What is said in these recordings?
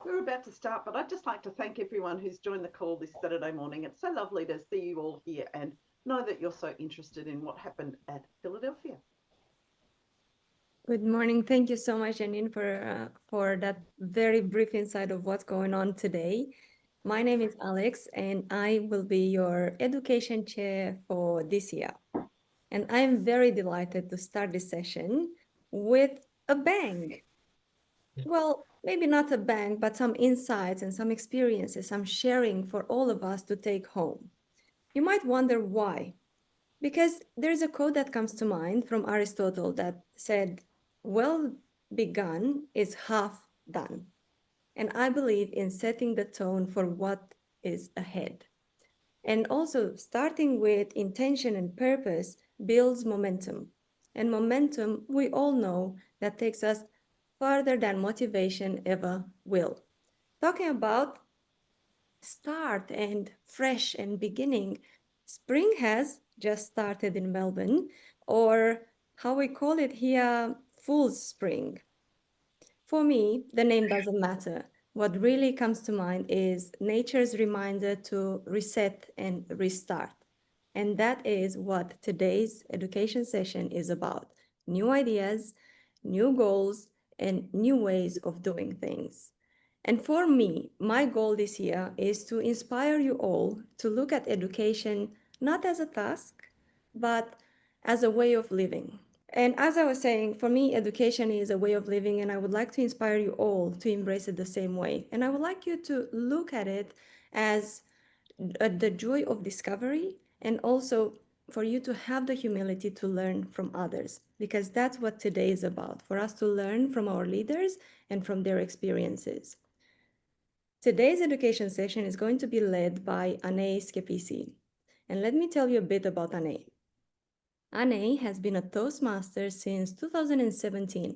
We're about to start, but I'd just like to thank everyone who's joined the call this Saturday morning. It's so lovely to see you all here and know that you're so interested in what happened at Philadelphia. Good morning. Thank you so much, Janine, for that very brief insight of what's going on today. My name is Alex, and I will be your education chair for this year. And I'm very delighted to start this session with a bang. Well, maybe not a bang, but some insights and some experiences I'm sharing for all of us to take home. You might wonder why. Because there's a quote that comes to mind from Aristotle that said, well begun is half done. And I believe in setting the tone for what is ahead. And also, starting with intention and purpose builds momentum. And momentum, we all know, that takes us further than motivation ever will. Talking about start and fresh and beginning, spring has just started in Melbourne, or how we call it here, Fool's Spring. For me, the name doesn't matter. What really comes to mind is nature's reminder to reset and restart. And that is what today's education session is about. New ideas, new goals, and new ways of doing things. And for me, my goal this year is to inspire you all to look at education not as a task, but as a way of living. And as I was saying, for me, education is a way of living, and I would like to inspire you all to embrace it the same way. And I would like you to look at it as the joy of discovery, and also for you to have the humility to learn from others, because that's what today is about, for us to learn from our leaders and from their experiences. Today's education session is going to be led by Annei Schepisi. And let me tell you a bit about Annei. Annei has been a Toastmaster since 2017,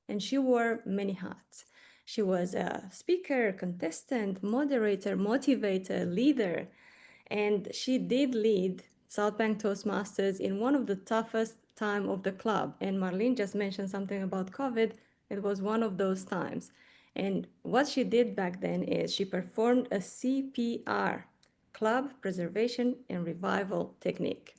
and she wore many hats. She was a speaker, contestant, moderator, motivator, leader, and she did lead South Bank Toastmasters in one of the toughest time of the club. And Marlene just mentioned something about COVID. It was one of those times. And what she did back then is she performed a CPR, Club Preservation and Revival Technique.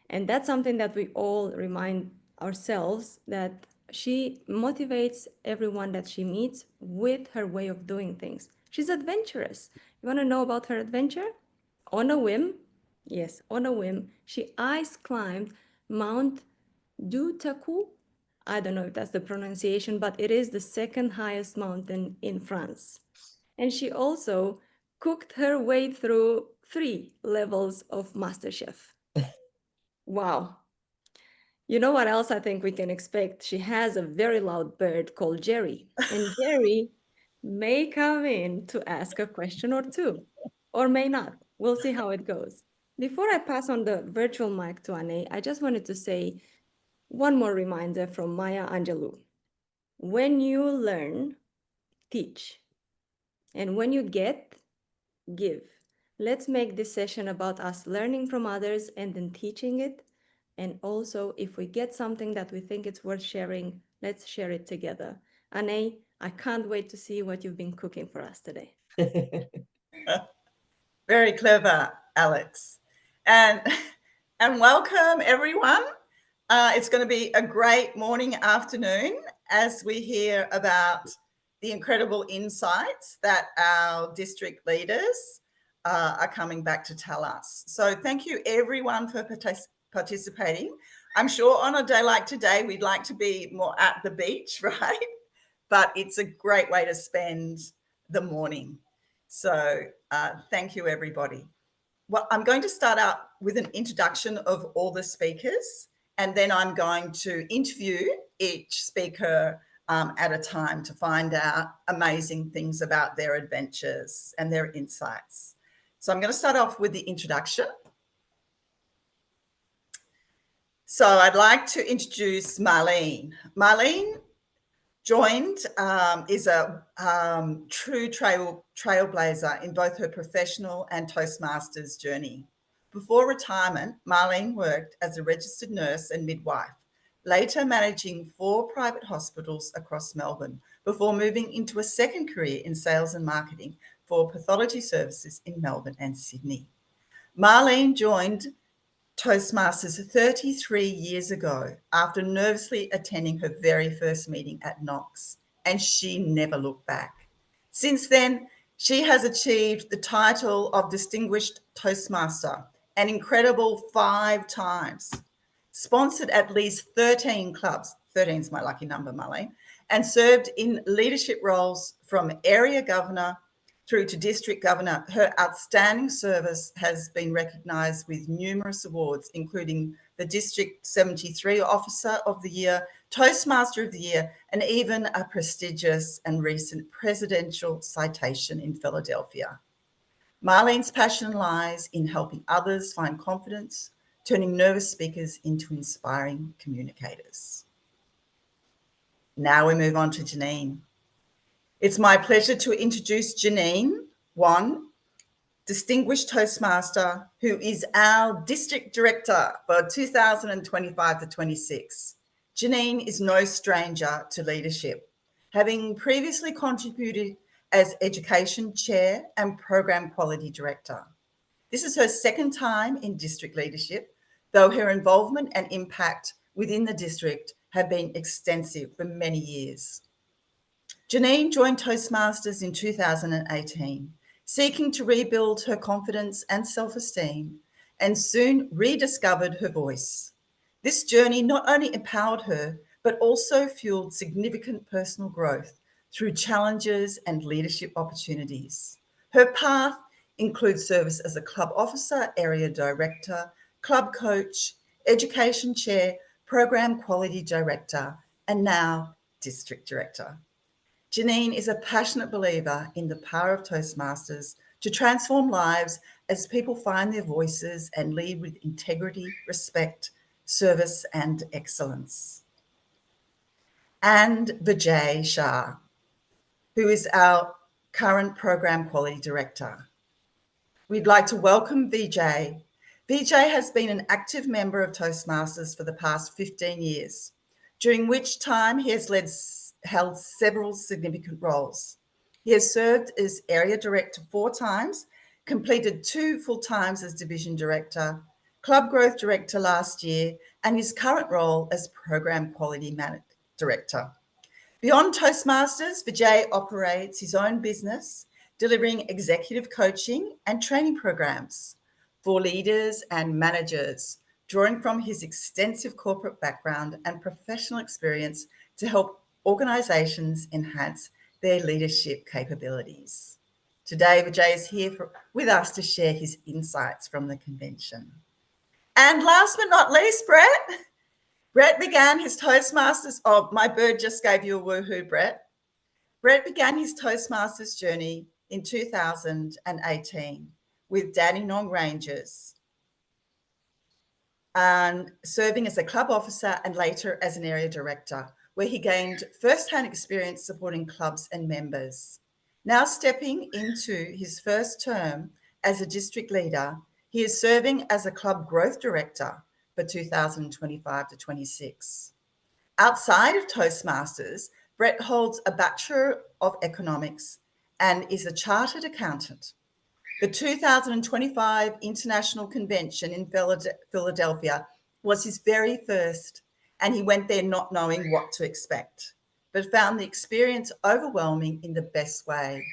And that's something that we all remind ourselves, that she motivates everyone that she meets with her way of doing things. She's adventurous. You want to know about her adventure? On a whim, yes, on a whim, she ice climbed Mount Dutaku. I don't know if that's the pronunciation, but it is the second highest mountain in France. And she also cooked her way through 3 levels of MasterChef. Wow. You know what else I think we can expect? She has a very loud bird called Jerry, and Jerry may come in to ask a question or two, or may not. We'll see how it goes. Before I pass on the virtual mic to Anne, I just wanted to say one more reminder from Maya Angelou. When you learn, teach. And when you get, give. Let's make this session about us learning from others and then teaching it. And also, if we get something that we think it's worth sharing, let's share it together. Anne, I can't wait to see what you've been cooking for us today. Very clever, Alex. And and welcome everyone. It's going to be a great morning, afternoon, as we hear about the incredible insights that our district leaders are coming back to tell us. So thank you everyone for participating. I'm sure on a day like today, we'd like to be more at the beach, right? But it's a great way to spend the morning. So thank you, everybody. Well, I'm going to start out with an introduction of all the speakers, and then I'm going to interview each speaker at a time to find out amazing things about their adventures and their insights. So I'm going to start off with the introduction. So I'd like to introduce Marlene. Marlene joined is a true trailblazer in both her professional and Toastmasters journey. Before retirement, Marlene worked as a registered nurse and midwife, later managing 4 private hospitals across Melbourne before moving into a second career in sales and marketing for pathology services in Melbourne and Sydney. Marlene joined Toastmasters 33 years ago after nervously attending her very first meeting at Knox, and she never looked back. Since then, she has achieved the title of Distinguished Toastmaster an incredible 5 times, sponsored at least 13 clubs, 13 is my lucky number, Marlene, and served in leadership roles from area governor through to district governor. Her outstanding service has been recognised with numerous awards, including the District 73 Officer of the Year, Toastmaster of the Year, and even a prestigious and recent Presidential Citation in Philadelphia. Marlene's passion lies in helping others find confidence, turning nervous speakers into inspiring communicators. Now we move on to Janine. It's my pleasure to introduce Janine, Distinguished Toastmaster, who is our District Director for 2025 to 26. Janine is no stranger to leadership, having previously contributed as Education Chair and Program Quality Director. This is her second time in district leadership, though her involvement and impact within the district have been extensive for many years. Janine joined Toastmasters in 2018, seeking to rebuild her confidence and self-esteem, and soon rediscovered her voice. This journey not only empowered her, but also fueled significant personal growth through challenges and leadership opportunities. Her path includes service as a club officer, area director, club coach, education chair, program quality director, and now district director. Janine is a passionate believer in the power of Toastmasters to transform lives as people find their voices and lead with integrity, respect, service, and excellence. And Vijay Shah, who is our current Program Quality Director. We'd like to welcome Vijay. Vijay has been an active member of Toastmasters for the past 15 years, during which time he has held several significant roles. He has served as Area Director 4 times, completed 2 full times as Division Director, Club Growth Director last year, and his current role as Program Quality Director. Beyond Toastmasters, Vijay operates his own business, delivering executive coaching and training programs for leaders and managers, drawing from his extensive corporate background and professional experience to help organisations enhance their leadership capabilities. Today, Vijay is here with us to share his insights from the convention. And last but not least, Brett. Brett began his Toastmasters, oh, my bird just gave you a woohoo, Brett. Brett began his Toastmasters journey in 2018 with Dandenong Rangers and serving as a club officer and later as an area director, where he gained first-hand experience supporting clubs and members. Now stepping into his first term as a district leader, he is serving as a club growth director for 2025 to 26. Outside of Toastmasters, Brett holds a Bachelor of Economics and is a chartered accountant. The 2025 International Convention in Philadelphia was his very first, and he went there not knowing what to expect, but found the experience overwhelming in the best way.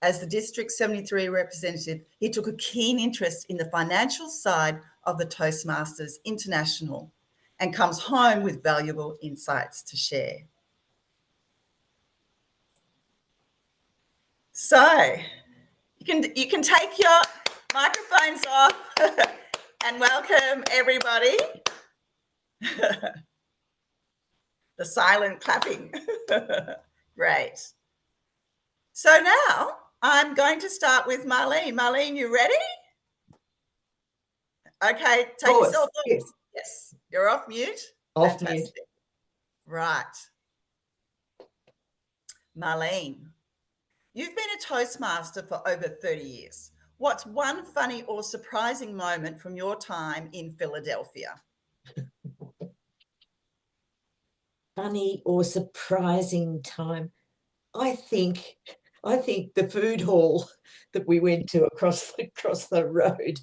As the District 73 representative, he took a keen interest in the financial side of the Toastmasters International and comes home with valuable insights to share. So you can take your microphones off and welcome everybody. The silent clapping. Great. So now I'm going to start with Marlene. Marlene, you ready? Okay, take yourself off. Yes. Yes, you're off mute. Off Fantastic. mute. Right. Marlene, you've been a Toastmaster for over 30 years. What's one funny or surprising moment from your time in Philadelphia? funny or surprising time. I think the food hall that we went to across the road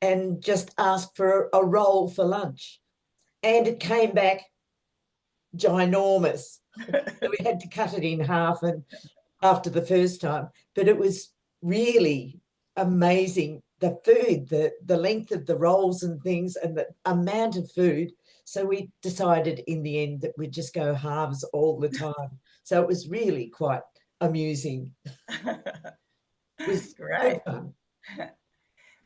and just asked for a roll for lunch, and it came back ginormous. So we had to cut it in half and after the first time, but it was really amazing, the food, the length of the rolls and things and the amount of food. So we decided in the end that we'd just go halves all the time. So it was really quite amusing. It was Great. good fun.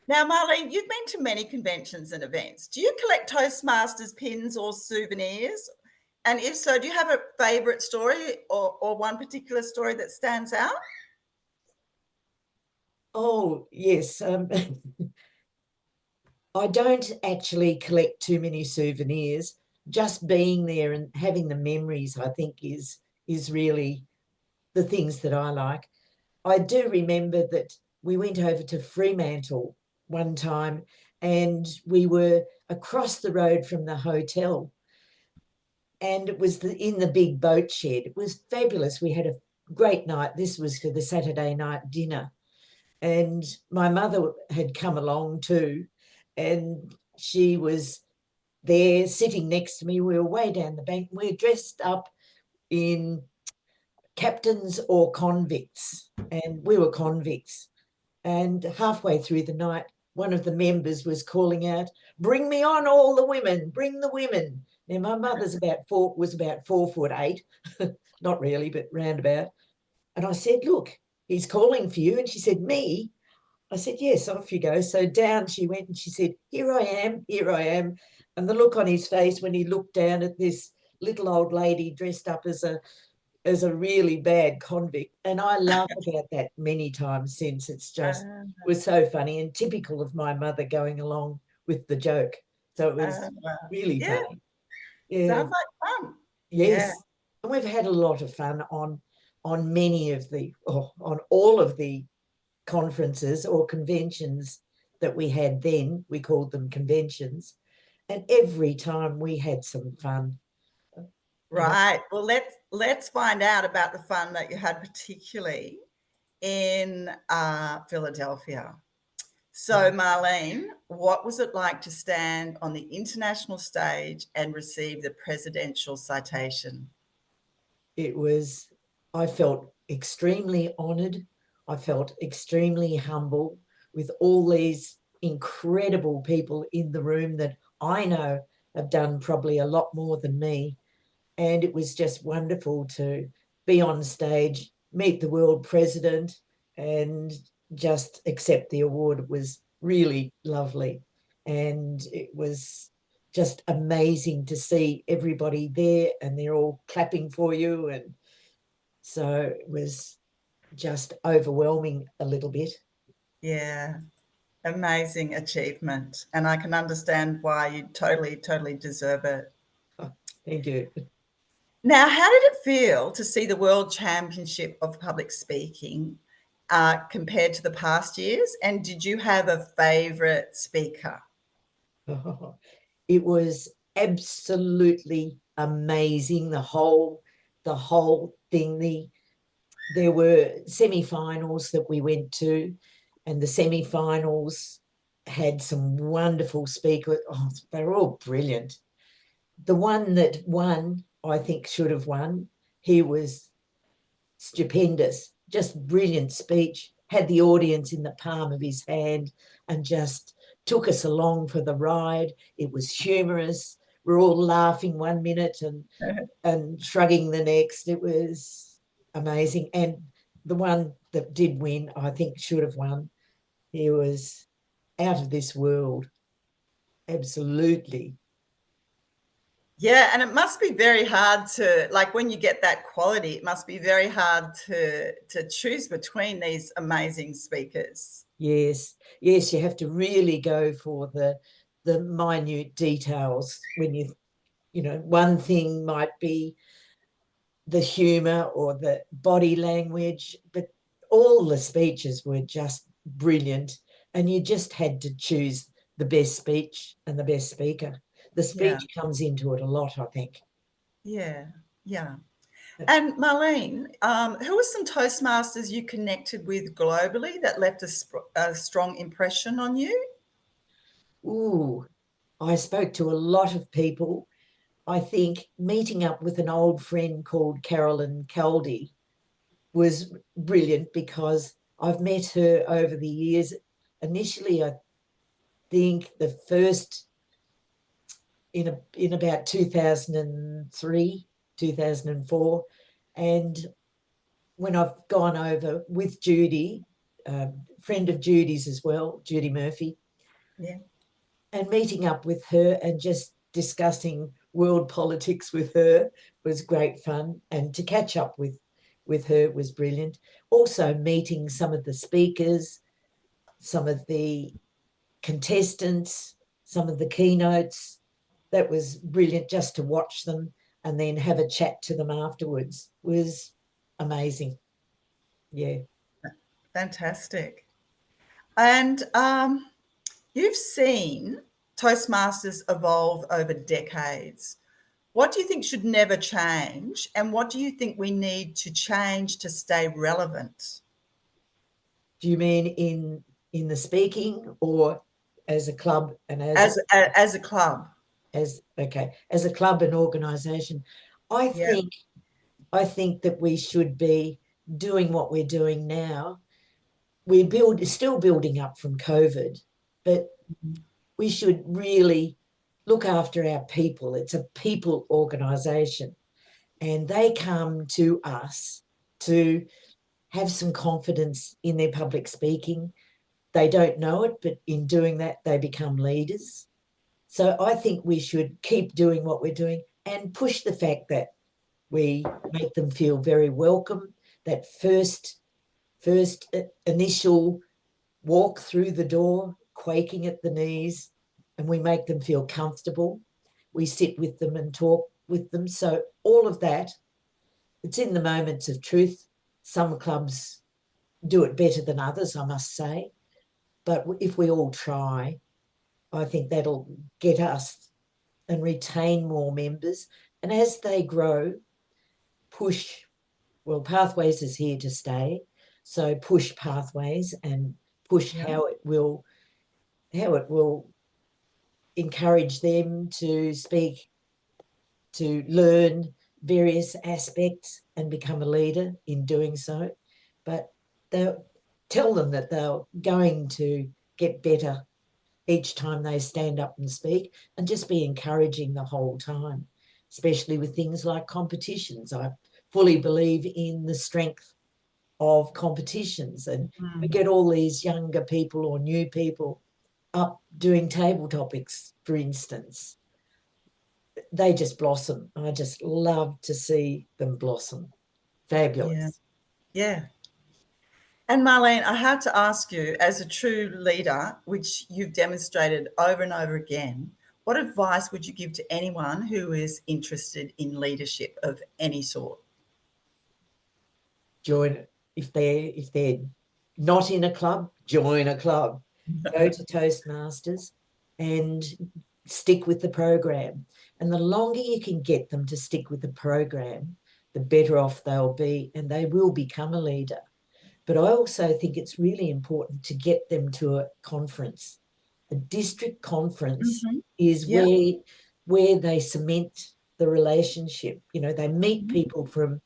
Now, Marlene, you've been to many conventions and events. Do you collect Toastmasters pins or souvenirs? And if so, do you have a favourite story or one particular story that stands out? Oh, yes. I don't actually collect too many souvenirs. Just being there and having the memories, I think, is really the things that I like. I do remember that we went over to Fremantle one time and we were across the road from the hotel, and it was in the big boat shed. It was fabulous. We had a great night. This was for the Saturday night dinner. And my mother had come along too, and she was there sitting next to me. We were way down the bank. We were dressed up in captains or convicts, and we were convicts. And halfway through the night, one of the members was calling out, "Bring me on all the women, bring the women." Now, my mother's was about 4'8", not really, but roundabout. And I said, "Look, he's calling for you." And she said, "Me?" I said, "Yes, off you go." So down she went and she said, here I am, here I am. And the look on his face when he looked down at this little old lady dressed up as a really bad convict. And I laugh about that many times since. It's just was so funny and typical of my mother going along with the joke. So it was really funny. Yeah. Sounds like fun. Yes. Yeah. And we've had a lot of fun on many of on all of the conferences or conventions that we had then. We called them conventions. And every time we had some fun. Right. Well, let's find out about the fun that you had, particularly in Philadelphia. So, Marlene, what was it like to stand on the international stage and receive the Presidential Citation? I felt extremely honoured. I felt extremely humble with all these incredible people in the room that I know have done probably a lot more than me. And it was just wonderful to be on stage, meet the world president, and just accept the award. It was really lovely. And it was just amazing to see everybody there, and they're all clapping for you. And so it was just overwhelming a little bit. Yeah, amazing achievement. And I can understand why you totally deserve it. Oh, thank you. Now, how did it feel to see the World Championship of Public Speaking compared to the past years? And did you have a favourite speaker? Oh, it was absolutely amazing, the whole thing. There were semi-finals that we went to, and the semi-finals had some wonderful speakers. Oh, they were all brilliant. The one that won, I think should have won. He was stupendous, just brilliant speech, had the audience in the palm of his hand and just took us along for the ride. It was humorous. We're all laughing one minute and shrugging the next. It was amazing. And the one that did win, I think should have won. He was out of this world. Absolutely. Yeah, and it must be very hard to, like, when you get that quality, it must be very hard to choose between these amazing speakers. Yes, you have to really go for the minute details. When you know, one thing might be the humour or the body language, but all the speeches were just brilliant, and you just had to choose the best speech and the best speaker. The speech comes into it a lot, I think. Yeah, yeah. And Marlene, who are some Toastmasters you connected with globally that left a strong impression on you? Ooh, I spoke to a lot of people. I think meeting up with an old friend called Carolyn Caldy was brilliant because I've met her over the years. Initially, I think the first in about 2003, 2004. And when I've gone over with Judy, friend of Judy's as well, Judy Murphy, Yeah, and meeting up with her and just discussing world politics with her was great fun. And to catch up with her was brilliant. Also meeting some of the speakers, some of the contestants, some of the keynotes. That was brilliant just to watch them and then have a chat to them afterwards was amazing. Yeah. fantastic. And you've seen Toastmasters evolve over decades. What do you think should never change? And what do you think we need to change to stay relevant? Do you mean in the speaking or as a club and As a club? as a club and organisation? I Yeah. think that we should be doing what we're doing now. Still building up from COVID, but we should really look after our people. It's a people organisation, and they come to us to have some confidence in their public speaking. They don't know it, but in doing that, they become leaders. So I think we should keep doing what we're doing and push the fact that we make them feel very welcome. That first initial walk through the door, quaking at the knees, and we make them feel comfortable. We sit with them and talk with them. So all of that, it's in the moments of truth. Some clubs do it better than others, I must say. But if we all try, I think that'll get us and retain more members. And as they grow, Pathways is here to stay. So push Pathways and push how it will encourage them to speak, to learn various aspects and become a leader in doing so. But they'll tell them that they're going to get better each time they stand up and speak, and just be encouraging the whole time, especially with things like competitions. I fully believe in the strength of competitions, and we get all these younger people or new people up doing table topics, for instance. They just blossom. I just love to see them blossom. Fabulous. Yeah. And Marlene, I have to ask you, as a true leader, which you've demonstrated over and over again, what advice would you give to anyone who is interested in leadership of any sort? Join, if they're not in a club, join a club. Go to Toastmasters and stick with the program. And the longer you can get them to stick with the program, the better off they'll be, and they will become a leader. But I also think it's really important to get them to a conference. A district conference is where they cement the relationship. You know, they meet people from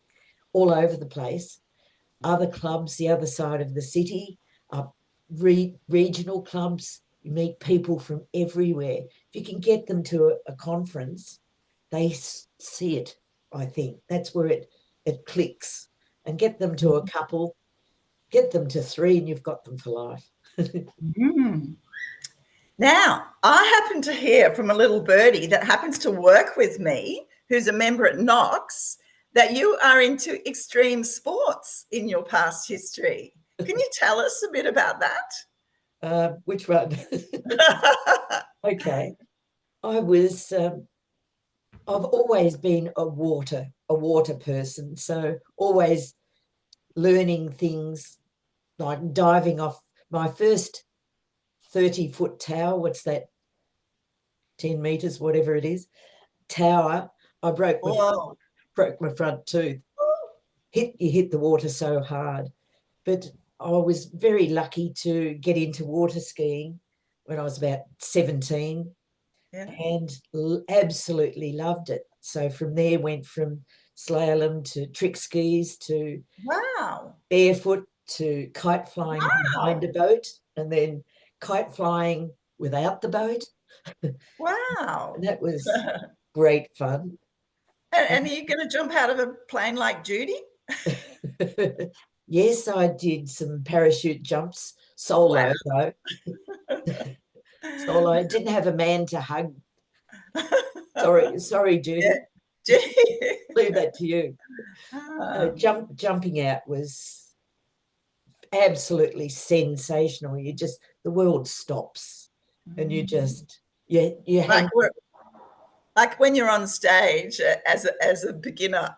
all over the place, other clubs, the other side of the city, regional clubs. You meet people from everywhere. If you can get them to a conference, they see it, I think. That's where it clicks. And get them to a couple, get them to 3, and you've got them for life. Now, I happen to hear from a little birdie that happens to work with me, who's a member at Knox, that you are into extreme sports in your past history. Can you tell us a bit about that? Which one? Okay. I've always been a water person. So always learning things like diving off my first 30-foot tower. What's that? 10 meters, whatever it is. Tower. I broke Whoa. my front tooth. You hit the water so hard. But I was very lucky to get into water skiing when I was about 17 and absolutely loved it. So from there went from slalom to trick skis to barefoot to kite flying behind a boat and then kite flying without the boat. Wow. And that was great fun. And are you going to jump out of a plane like Judy? Yes, I did some parachute jumps solo though. Solo. I didn't have a man to hug. Sorry, Judy. Yeah. Leave that to you. Jumping out was absolutely sensational. The world stops, and you just you hang. Like when you're on stage as a beginner.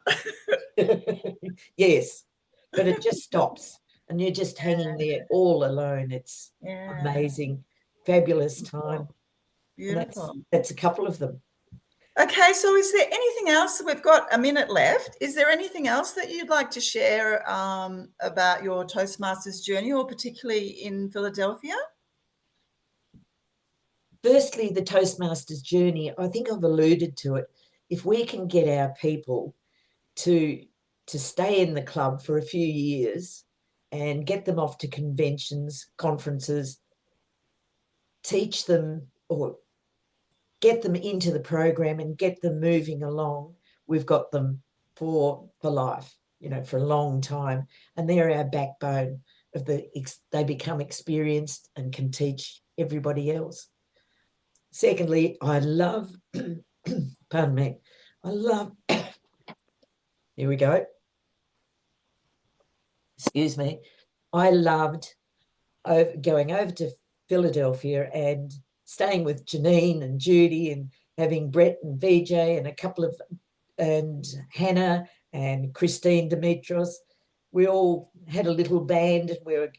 Yes, but it just stops, and you're just hanging there all alone. It's amazing, fabulous time. Beautiful. That's a couple of them. Okay, so is there anything else? We've got a minute left. Is there anything else that you'd like to share about your Toastmasters journey, or particularly in Philadelphia? Firstly, the Toastmasters journey, I think I've alluded to it. If we can get our people to stay in the club for a few years and get them off to conventions, conferences, teach them or get them into the program and get them moving along, we've got them for life, for a long time. And they're our backbone they become experienced and can teach everybody else. Secondly, I love, pardon me, here we go. Excuse me. I loved going over to Philadelphia and staying with Janine and Judy and having Brett and Vijay and Hannah and Christine Dimitros. We all had a little band and we were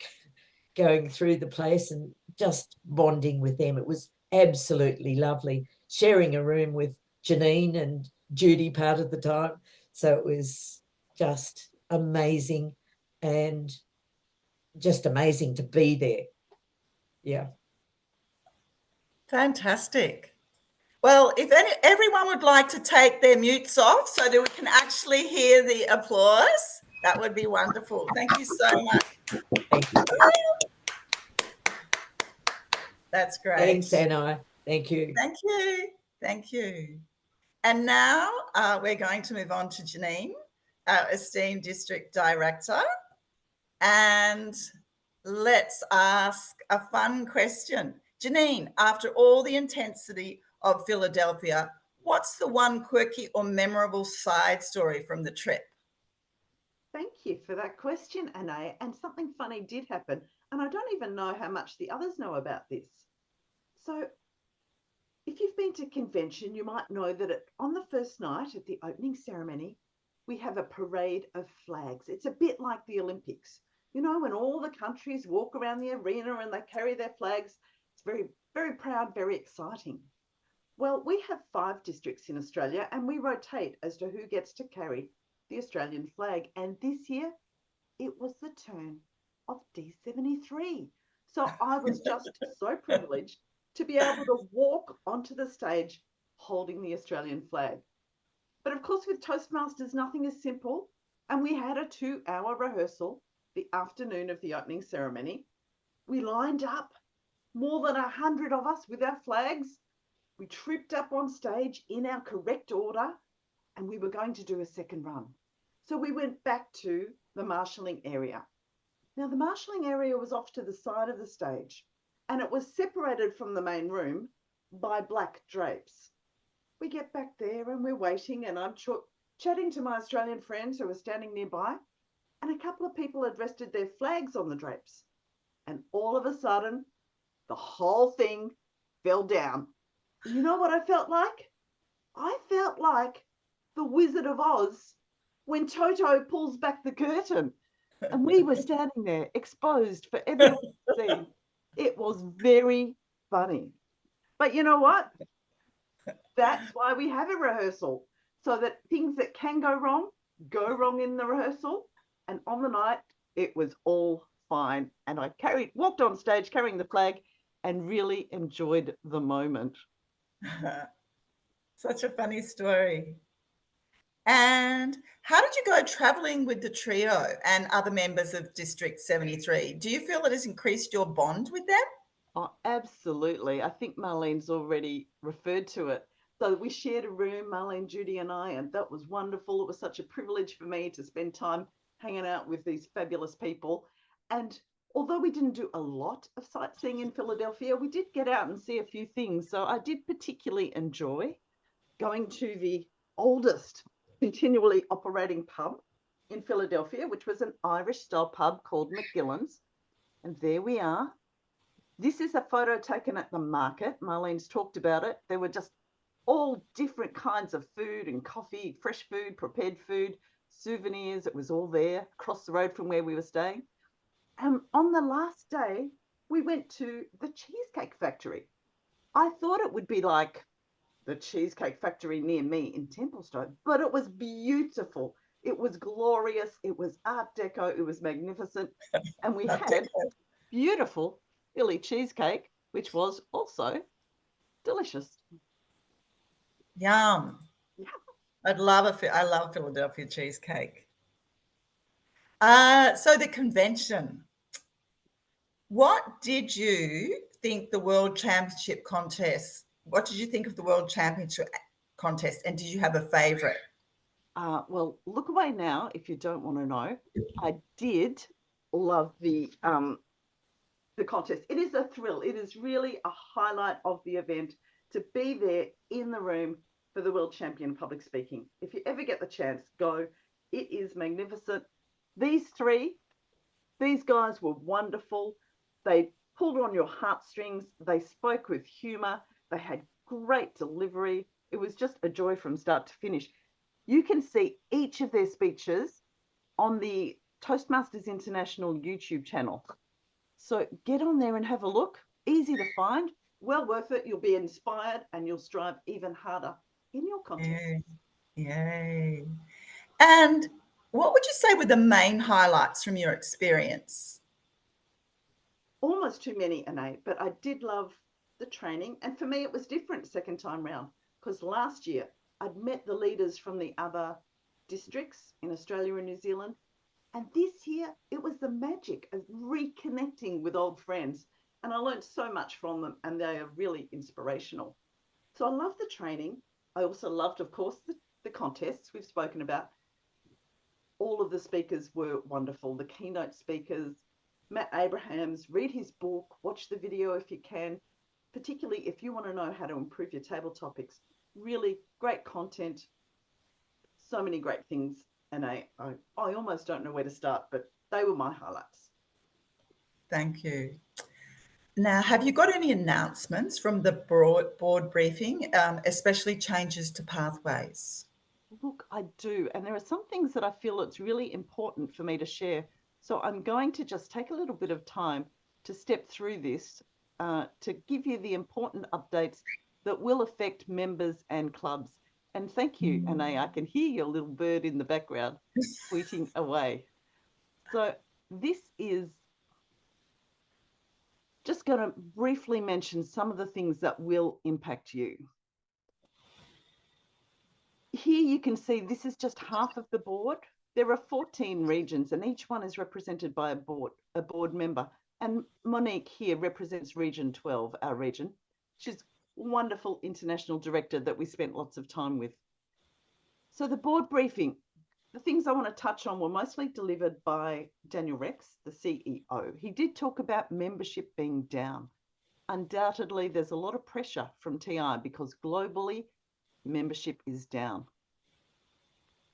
going through the place and just bonding with them. It was absolutely lovely, sharing a room with Janine and Judy part of the time. So it was just amazing and just amazing to be there. Yeah. Fantastic. Well, if everyone would like to take their mutes off so that we can actually hear the applause, that would be wonderful. Thank you so much. Thank you. That's great. Thanks, Annei. Thank you. Thank you. Thank you. And now we're going to move on to Janine, our esteemed district director. And let's ask a fun question. Janine, after all the intensity of Philadelphia, what's the one quirky or memorable side story from the trip? Thank you for that question, Annei. And something funny did happen, and I don't even know how much the others know about this. So if you've been to convention, you might know that on the first night at the opening ceremony, we have a parade of flags. It's a bit like the Olympics. When all the countries walk around the arena and they carry their flags. It's very, very proud, very exciting. Well, we have 5 districts in Australia and we rotate as to who gets to carry the Australian flag. And this year, it was the turn of D73. So I was just so privileged to be able to walk onto the stage holding the Australian flag. But of course, with Toastmasters, nothing is simple. And we had a 2-hour rehearsal the afternoon of the opening ceremony. We lined up, more than 100 of us with our flags. We tripped up on stage in our correct order, and we were going to do a second run. So we went back to the marshalling area. Now, the marshalling area was off to the side of the stage, and it was separated from the main room by black drapes. We get back there and we're waiting, and I'm chatting to my Australian friends who were standing nearby, and a couple of people had rested their flags on the drapes. And all of a sudden, the whole thing fell down. You know what I felt like? I felt like the Wizard of Oz when Toto pulls back the curtain. And we were standing there exposed for everyone to see. It was very funny. But you know what? That's why we have a rehearsal. so that things that can go wrong in the rehearsal. And on the night, it was all fine. And I walked on stage carrying the flag and really enjoyed the moment. Such a funny story. And how did you go traveling with the trio and other members of District 73? Do you feel it has increased your bond with them? Oh, absolutely. I think Marlene's already referred to it. So we shared a room, Marlene, Judy, and I, and that was wonderful. It was such a privilege for me to spend time hanging out with these fabulous people. And although we didn't do a lot of sightseeing in Philadelphia, we did get out and see a few things. So I did particularly enjoy going to the oldest continually operating pub in Philadelphia, which was an Irish style pub called McGillen's. And there we are. This is a photo taken at the market. Marlene's talked about it. There were just all different kinds of food and coffee, fresh food, prepared food, souvenirs. It was all there across the road from where we were staying. And on the last day, we went to the Cheesecake Factory. I thought it would be like the Cheesecake Factory near me in Templestowe, but it was beautiful. It was glorious. It was Art Deco. It was magnificent. And we had beautiful Philly cheesecake, which was also delicious. Yum. Yeah. I love Philadelphia cheesecake. So the convention. What did you think the World Championship contest? What did you think of the World Championship contest? And did you have a favourite? Well, look away now if you don't want to know. I did love the contest. It is a thrill. It is really a highlight of the event to be there in the room for the World Champion Public Speaking. If you ever get the chance, go. It is magnificent. These guys were wonderful. They pulled on your heartstrings. They spoke with humor. They had great delivery. It was just a joy from start to finish. You can see each of their speeches on the Toastmasters International YouTube channel. So get on there and have a look. Easy to find, well worth it. You'll be inspired and you'll strive even harder in your contest. Yay. And what would you say were the main highlights from your experience? Almost too many, Annei, but I did love the training. And for me, it was different second time round because last year I'd met the leaders from the other districts in Australia and New Zealand. And this year, it was the magic of reconnecting with old friends. And I learned so much from them, and they are really inspirational. So I love the training. I also loved, of course, the contests we've spoken about. All of the speakers were wonderful. The keynote speakers, Matt Abrahams, read his book, watch the video if you can, particularly if you want to know how to improve your table topics. Really great content, so many great things. And I almost don't know where to start, but they were my highlights. Thank you. Now, have you got any announcements from the board briefing, especially changes to pathways? Look, I do. And there are some things that I feel it's really important for me to share. So I'm going to just take a little bit of time to step through this to give you the important updates that will affect members and clubs. And thank you, Annei. I can hear your little bird in the background tweeting away. So this is just going to briefly mention some of the things that will impact you. Here you can see this is just half of the board. There are 14 regions and each one is represented by a board member. And Monique here represents Region 12, our region. She's a wonderful international director that we spent lots of time with. So the board briefing, the things I want to touch on were mostly delivered by Daniel Rex, the CEO. He did talk about membership being down. Undoubtedly, there's a lot of pressure from TI because globally, membership is down.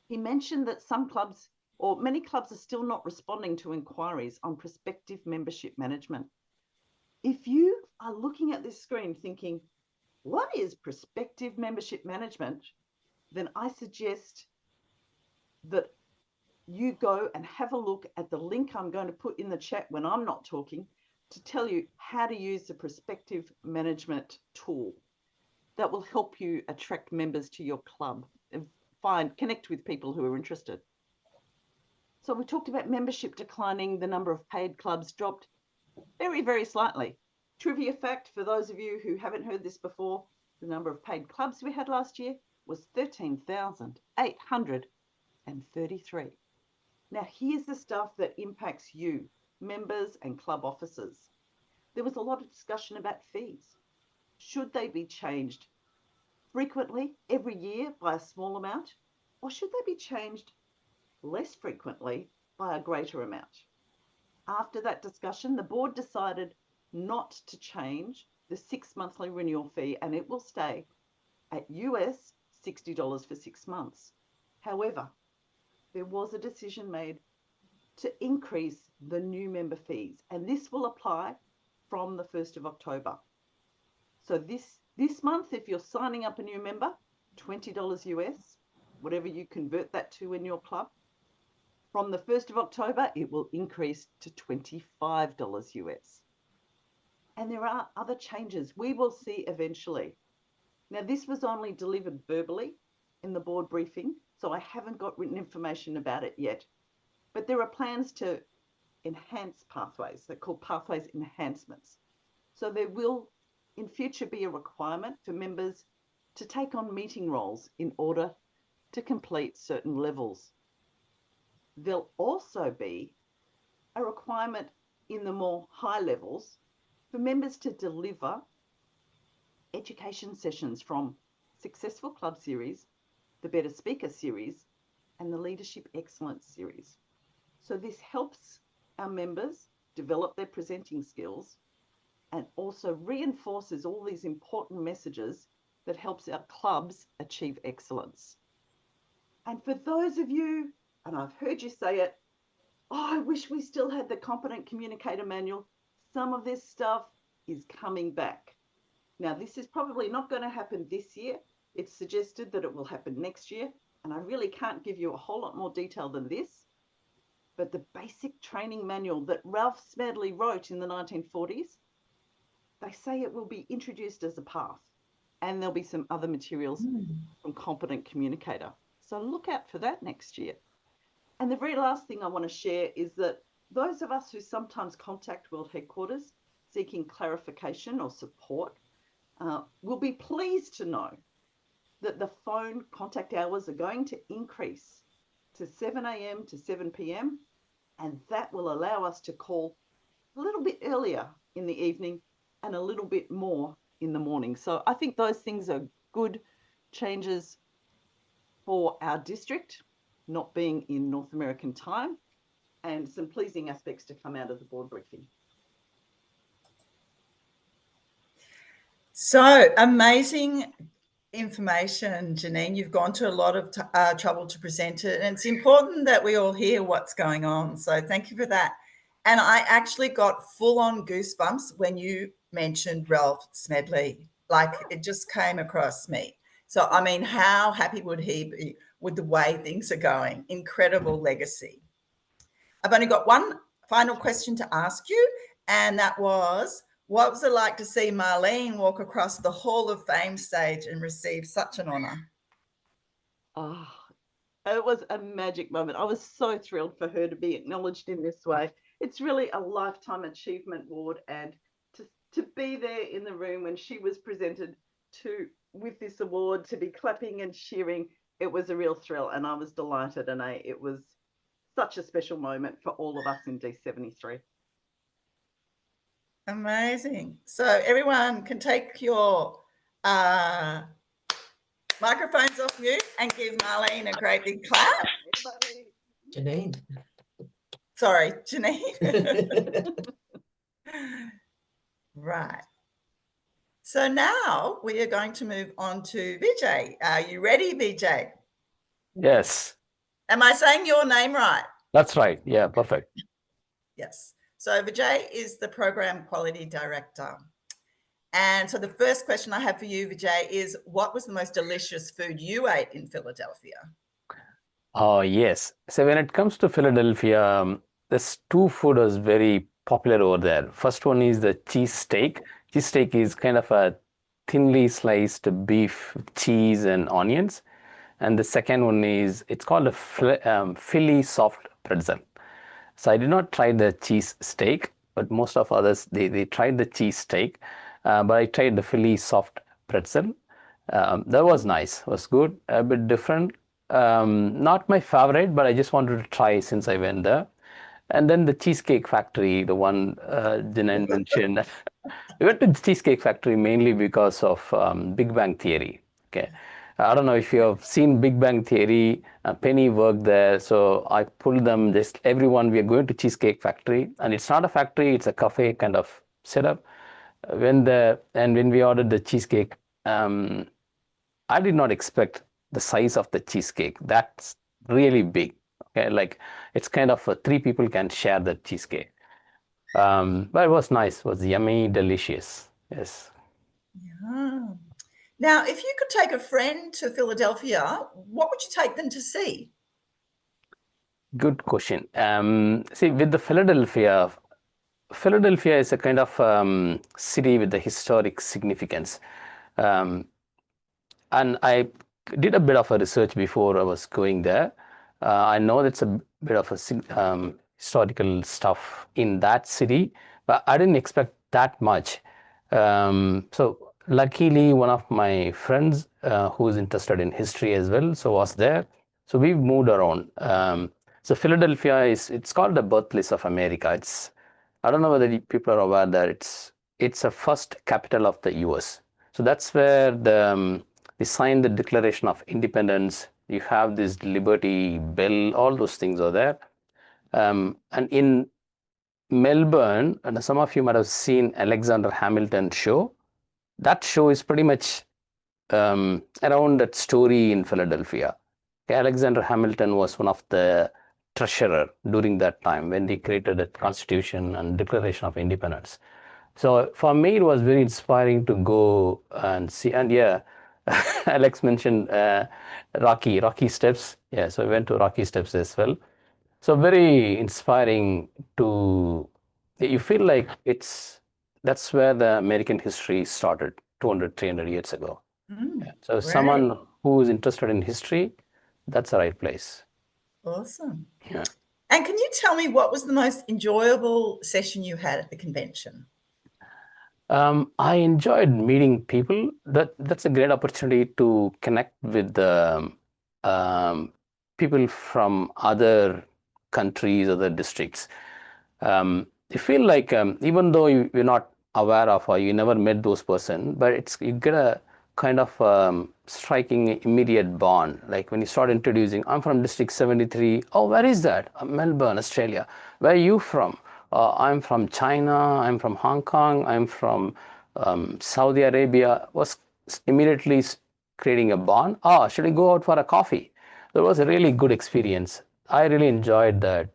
He mentioned that some clubs, or many clubs, are still not responding to inquiries on prospective membership management. If you are looking at this screen thinking, what is prospective membership management? Then I suggest that you go and have a look at the link I'm going to put in the chat when I'm not talking to tell you how to use the prospective management tool that will help you attract members to your club. connect with people who are interested. So we talked about membership declining. The number of paid clubs dropped very, very slightly. Trivia fact for those of you who haven't heard this before, the number of paid clubs we had last year was 13,833. Now here's the stuff that impacts you, members and club officers. There was a lot of discussion about fees. Should they be changed frequently every year by a small amount, or should they be changed less frequently by a greater amount? After that discussion, the board decided not to change the 6 monthly renewal fee, and it will stay at US $60 for 6 months. However, there was a decision made to increase the new member fees, and this will apply from the 1st of October. So this month, if you're signing up a new member, $20 US, whatever you convert that to in your club. From the 1st of October, it will increase to $25 US. And there are other changes we will see eventually. Now, this was only delivered verbally in the board briefing, so I haven't got written information about it yet. But there are plans to enhance pathways. They're called pathways enhancements. So there will in future be a requirement for members to take on meeting roles in order to complete certain levels. There'll also be a requirement in the more high levels for members to deliver education sessions from Successful Club Series, the Better Speaker Series, and the Leadership Excellence Series. So this helps our members develop their presenting skills and also reinforces all these important messages that helps our clubs achieve excellence. And for those of you, and I've heard you say it, oh, I wish we still had the Competent Communicator Manual. Some of this stuff is coming back. Now, this is probably not going to happen this year. It's suggested that it will happen next year, and I really can't give you a whole lot more detail than this. But the basic training manual that Ralph Smedley wrote in the 1940s, they say it will be introduced as a path, and there'll be some other materials from Competent Communicator. So look out for that next year. And the very last thing I want to share is that those of us who sometimes contact World Headquarters seeking clarification or support will be pleased to know that the phone contact hours are going to increase to 7 a.m. to 7 p.m. And that will allow us to call a little bit earlier in the evening and a little bit more in the morning. So I think those things are good changes for our district, not being in North American time, and some pleasing aspects to come out of the board briefing. So amazing information, Janine. You've gone to a lot of trouble to present it, and it's important that we all hear what's going on. So thank you for that. And I actually got full-on goosebumps when you mentioned Ralph Smedley. Like, it just came across me. So, I mean, how happy would he be with the way things are going? Incredible legacy. I've only got one final question to ask you, and that was, what was it like to see Marlene walk across the Hall of Fame stage and receive such an honour? Oh, it was a magic moment. I was so thrilled for her to be acknowledged in this way. It's really a lifetime achievement award, and to be there in the room when she was presented with this award, to be clapping and cheering, it was a real thrill, and I was delighted, and it was such a special moment for all of us in D73. Amazing. So everyone can take your microphones off mute and give Marlene a great big clap. Janine. Sorry, Janine. Right. So now we are going to move on to Vijay. Are you ready, Vijay? Yes. Am I saying your name right? That's right. Yeah, perfect. Yes. So Vijay is the Program Quality Director. And so the first question I have for you, Vijay, is what was the most delicious food you ate in Philadelphia? Oh, yes. So when it comes to Philadelphia, there's two food is very popular over there. First one is the cheese steak. Cheese steak is kind of a thinly sliced beef, cheese, and onions. and the second one is, it's called a Philly soft pretzel. So I did not try the cheese steak, but most of others, they tried the cheese steak, but I tried the Philly soft pretzel. That was nice, was good, a bit different. Not my favorite, but I just wanted to try since I went there. And then the Cheesecake Factory, the one Janine mentioned. We went to the Cheesecake Factory mainly because of Big Bang Theory. Okay, I don't know if you have seen Big Bang Theory. Penny worked there, so I pulled them. Just everyone, we are going to Cheesecake Factory, and it's not a factory; it's a cafe kind of setup. When we ordered the cheesecake, I did not expect the size of the cheesecake. That's really big. Okay, like it's kind of three people can share the cheesecake. But it was nice. It was yummy, delicious. Yes. Yeah. Now, if you could take a friend to Philadelphia, what would you take them to see? Good question. See, with the Philadelphia is a kind of city with the historic significance. And I did a bit of a research before I was going there. I know that's a bit of a historical stuff in that city, but I didn't expect that much. So luckily, one of my friends who is interested in history as well, so was there. So we moved around. So Philadelphia it's called the birthplace of America. I don't know whether people are aware that it's a first capital of the U.S. So that's where they signed the Declaration of Independence. You have this Liberty Bell, all those things are there. And in Melbourne, and some of you might have seen Alexander Hamilton show. That show is pretty much around that story in Philadelphia. Okay, Alexander Hamilton was one of the treasurer during that time when they created the Constitution and Declaration of Independence. So for me, it was very inspiring to go and see. And yeah, Alex mentioned Rocky Steps. Yeah, so I went to Rocky Steps as well. So very inspiring to, you feel like that's where the American history started 200, 300 years ago. Yeah. So Great. someone who is interested in history, that's the right place. Awesome. Yeah. And can you tell me what was the most enjoyable session you had at the convention? I enjoyed meeting people. That's a great opportunity to connect with the people from other countries, other districts. You feel like even though you're not aware of or you never met those person, but you get a kind of striking immediate bond. Like when you start introducing, I'm from District 73. Oh, where is that? Melbourne, Australia. Where are you from? I'm from China. I'm from Hong Kong. I'm from Saudi Arabia. Was immediately creating a bond. Oh, should I go out for a coffee? That was a really good experience. I really enjoyed that.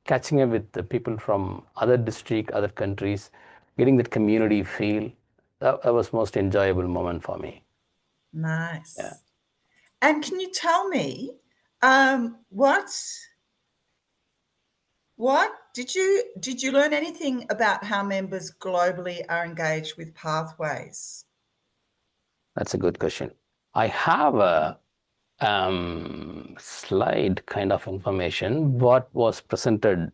Catching up with the people from other districts, other countries, getting that community feel. That was most enjoyable moment for me. Nice. Yeah. And can you tell me what did you learn anything about how members globally are engaged with pathways? That's a good question. I have a slide kind of information what was presented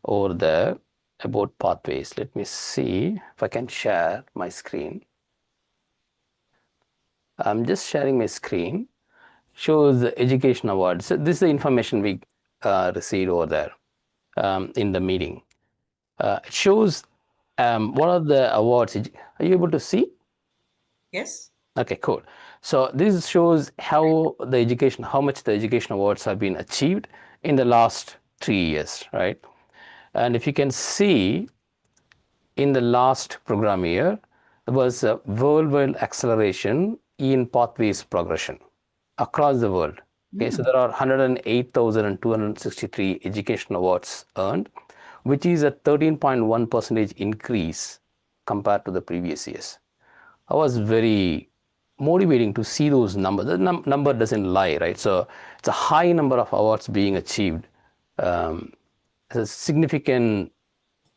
over there about pathways. Let me see if I can share my screen. I'm just sharing my screen. Shows the education awards. So this is the information we received over there in the meeting. It shows what are the awards. Are you able to see? Yes. Okay, cool. So this shows how much the education awards have been achieved in the last 3 years, right? And if you can see, in the last program year, there was a worldwide acceleration in pathways progression across the world. Okay, so there are 108,263 education awards earned, which is a 13.1% increase compared to the previous years. I was very motivating to see those numbers. The number doesn't lie, right? So it's a high number of awards being achieved. It's a significant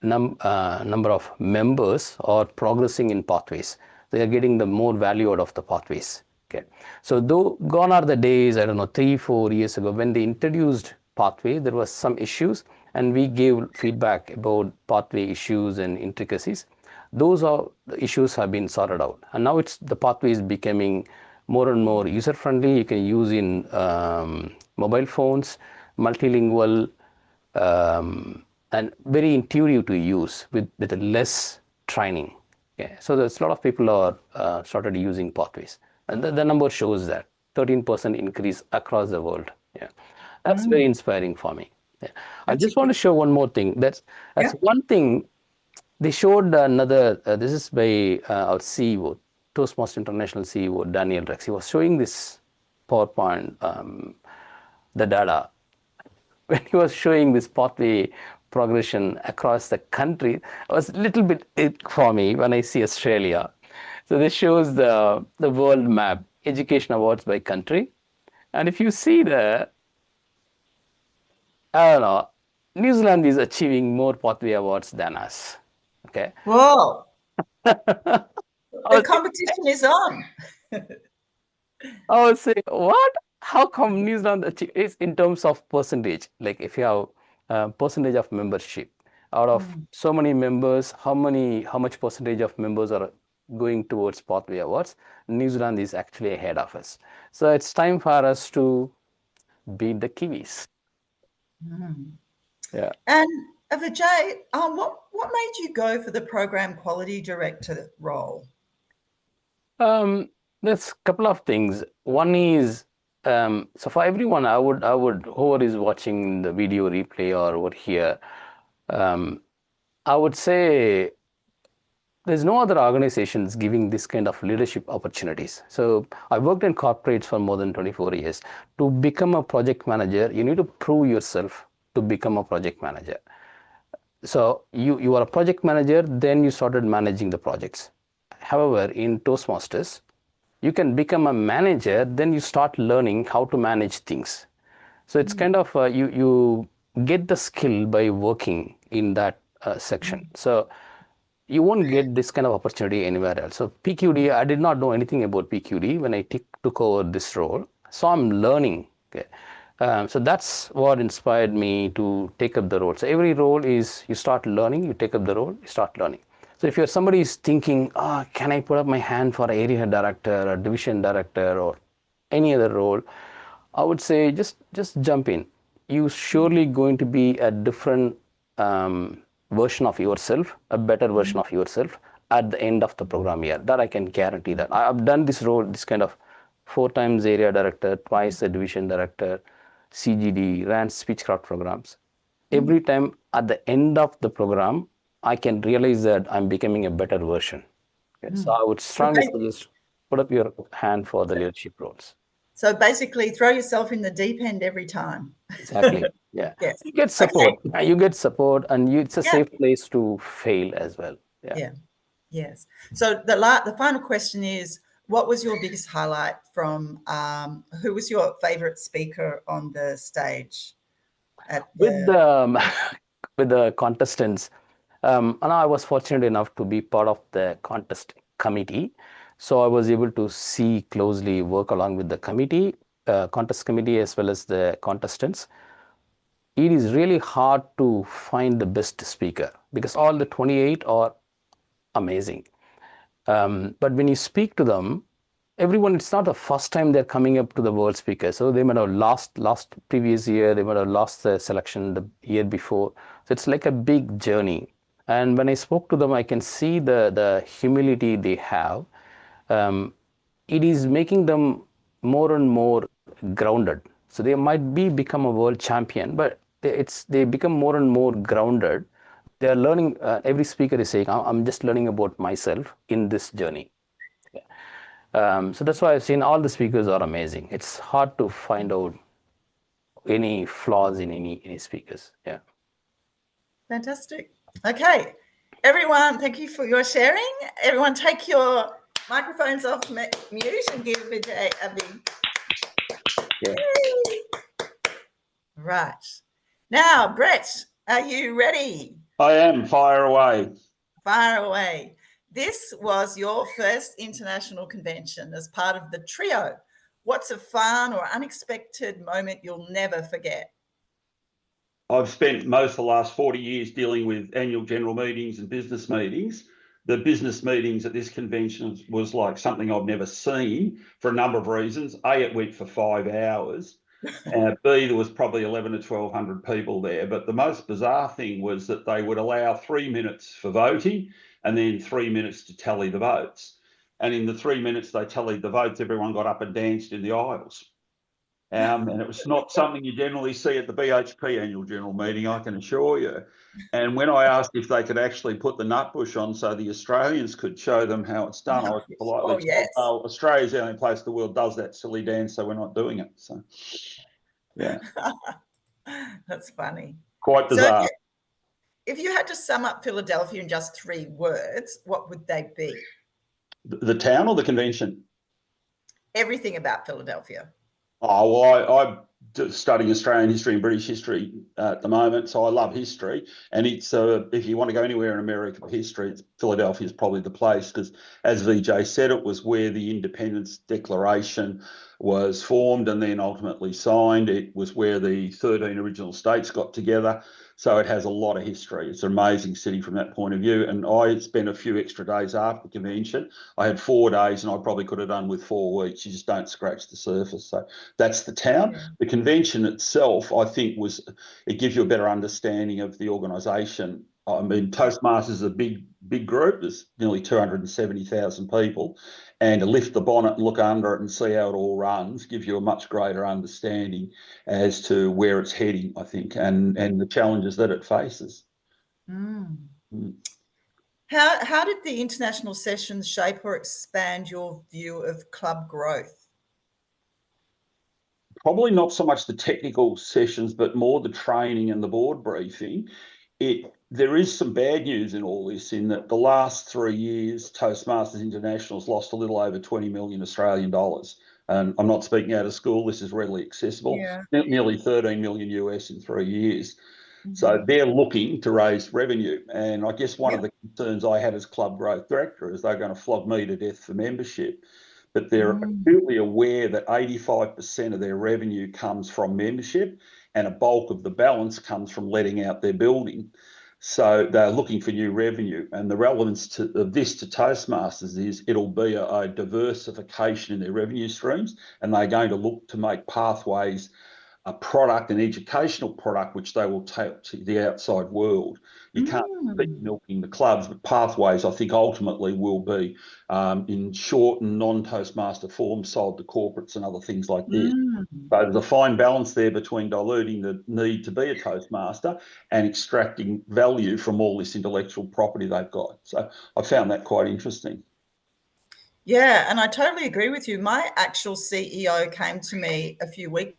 number of members are progressing in pathways. They are getting the more value out of the pathways. Okay, so though gone are the days, I don't know, 3-4 years ago, when they introduced pathway, there was some issues, and we gave feedback about pathway issues and intricacies. Those are the issues have been sorted out, and now the pathway is becoming more and more user friendly. You can use in mobile phones, multilingual, and very intuitive to use with less training. Okay, so there's a lot of people are started using pathways, and the number shows that 13% increase across the world. Yeah, that's very inspiring for me. Yeah. I just want to show one more thing. That's one thing. They showed another. This is by our CEO, Toastmasters International CEO Daniel Rex. He was showing this PowerPoint, the data. When he was showing this pathway progression across the country, it was a little bit for me when I see Australia. So this shows the world map, education awards by country. And if you see I don't know, New Zealand is achieving more pathway awards than us. Okay. Whoa. The competition is on. I would say, what? How come New Zealand is in terms of percentage? Like if you have percentage of membership out of so many members, how much percentage of members are going towards pathway awards? New Zealand is actually ahead of us. So it's time for us to beat the Kiwis. Yeah. And Vijay, what made you go for the program quality director role? There's a couple of things. One is, so for everyone, I would whoever is watching the video replay or over here, I would say there's no other organizations giving this kind of leadership opportunities. So I worked in corporates for more than 24 years. To become a project manager, you need to prove yourself to become a project manager. So you are a project manager, then you started managing the projects. However, in Toastmasters, you can become a manager, then you start learning how to manage things. So it's kind of you get the skill by working in that section. So you won't get this kind of opportunity anywhere else. So PQD, I did not know anything about PQD when I took over this role. So I'm learning. Okay. So that's what inspired me to take up the role. So every role is you start learning, you take up the role, you start learning. So if somebody is thinking, can I put up my hand for area director or division director or any other role, I would say just jump in. You surely going to be a different version of yourself, a better version of yourself at the end of the program year. That I can guarantee that. I've done this role, this kind of 4 times area director, twice a division director, CGD, ran speechcraft programs. Every time at the end of the program, I can realize that I'm becoming a better version. Okay? So I would strongly suggest put up your hand for the leadership roles. So basically throw yourself in the deep end every time. Exactly. Yeah. Yes. You get support. Okay. You get support, and it's a safe place to fail as well. Yeah. Yes. So the final question is, what was your biggest highlight from who was your favorite speaker on the stage? With the contestants, and I was fortunate enough to be part of the contest committee. So I was able to see closely, work along with the committee, contest committee, as well as the contestants. It is really hard to find the best speaker because all the 28 are amazing. But when you speak to them, everyone, it's not the first time they're coming up to the world speaker. So they might have lost previous year, they might have lost the selection the year before. So it's like a big journey. And when I spoke to them, I can see the humility they have. It is making them more and more grounded. So they might become a world champion, but they become more and more grounded. They are learning. Every speaker is saying, "I'm just learning about myself in this journey." So that's why I've seen all the speakers are amazing. It's hard to find out any flaws in any speakers. Yeah. Fantastic. Okay, everyone, thank you for your sharing. Everyone, take your microphones off mute and give Vijay a big. Yeah. Right. Now, Brett, are you ready? I am. Fire away. Fire away. this was your first international convention as part of the trio. What's a fun or unexpected moment you'll never forget? I've spent most of the last 40 years dealing with annual general meetings and business meetings. The business meetings at this convention was like something I've never seen for a number of reasons. A, it went for 5 hours. B, there was probably 11 to 1,200 people there. But the most bizarre thing was that they would allow 3 minutes for voting and then 3 minutes to tally the votes. And in the 3 minutes they tallied the votes, everyone got up and danced in the aisles. And it was not something you generally see at the BHP annual general meeting, I can assure you. And when I asked if they could actually put the nutbush on so the Australians could show them how it's done, I was politely told, "Oh, Australia's the only place in the world does that silly dance, so we're not doing it." So, yeah. That's funny. Quite bizarre. So if you had to sum up Philadelphia in just 3 words, what would they be? The town or the convention? Everything about Philadelphia. Oh, well, I'm studying Australian history and British history at the moment, so I love history. And it's if you want to go anywhere in America for history, Philadelphia is probably the place because, as Vijay said, it was where the Independence Declaration was formed and then ultimately signed. It was where the 13 original states got together. So it has a lot of history. It's an amazing city from that point of view. And I spent a few extra days after the convention. I had 4 days and I probably could have done with 4 weeks. You just don't scratch the surface. So that's the town. Yeah. The convention itself, I think, it gives you a better understanding of the organisation. I mean, Toastmasters is a big group. There's nearly 270,000 people. And to lift the bonnet and look under it and see how it all runs gives you a much greater understanding as to where it's heading, I think, and the challenges that it faces. Mm. Mm. How did the international sessions shape or expand your view of club growth? Probably not so much the technical sessions, but more the training and the board briefing. There is some bad news in all this, in that the last 3 years, Toastmasters International has lost a little over 20 million Australian dollars. And I'm not speaking out of school, this is readily accessible. Yeah. Nearly 13 million US in 3 years. Mm-hmm. So they're looking to raise revenue. And I guess one of the concerns I had as club growth director is they're going to flog me to death for membership. But they're acutely aware that 85% of their revenue comes from membership and a bulk of the balance comes from letting out their building. So they're looking for new revenue. And the relevance of this to Toastmasters is it'll be a diversification in their revenue streams, and they're going to look to make Pathways a product, an educational product, which they will take to the outside world. You can't keep milking the clubs, but Pathways, I think, ultimately will be in short and non-Toastmaster form sold to corporates and other things like this. So there's a fine balance there between diluting the need to be a Toastmaster and extracting value from all this intellectual property they've got. So I found that quite interesting. Yeah, and I totally agree with you. My actual CEO came to me a few weeks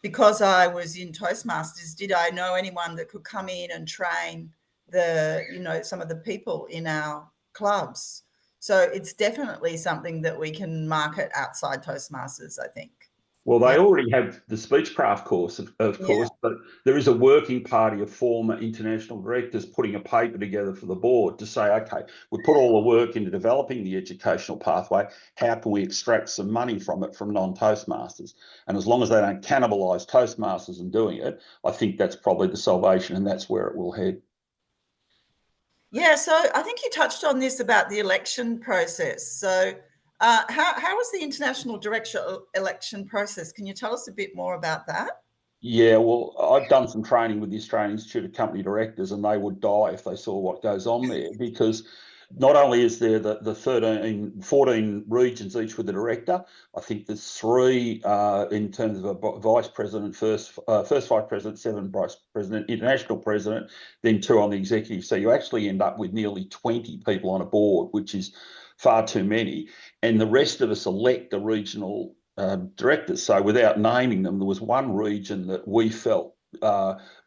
because I was in Toastmasters. Did I know anyone that could come in and train some of the people in our clubs? So it's definitely something that we can market outside Toastmasters, I think. Well, they already have the Speechcraft course, of course, but there is a working party of former international directors putting a paper together for the board to say, okay, we put all the work into developing the educational pathway. How can we extract some money from it from non-Toastmasters? And as long as they don't cannibalise Toastmasters in doing it, I think that's probably the salvation, and that's where it will head. Yeah, so I think you touched on this about the election process. So how was the international director election process? Can you tell us a bit more about that? Yeah, well, I've done some training with the Australian Institute of Company Directors, and they would die if they saw what goes on there, because not only is there the 14 regions, each with a director. I think there's 3 in terms of a vice president, first vice president, 7 vice president, international president, then 2 on the executive. So you actually end up with nearly 20 people on a board, which is far too many. And the rest of us elect the regional directors. So without naming them, there was one region that we felt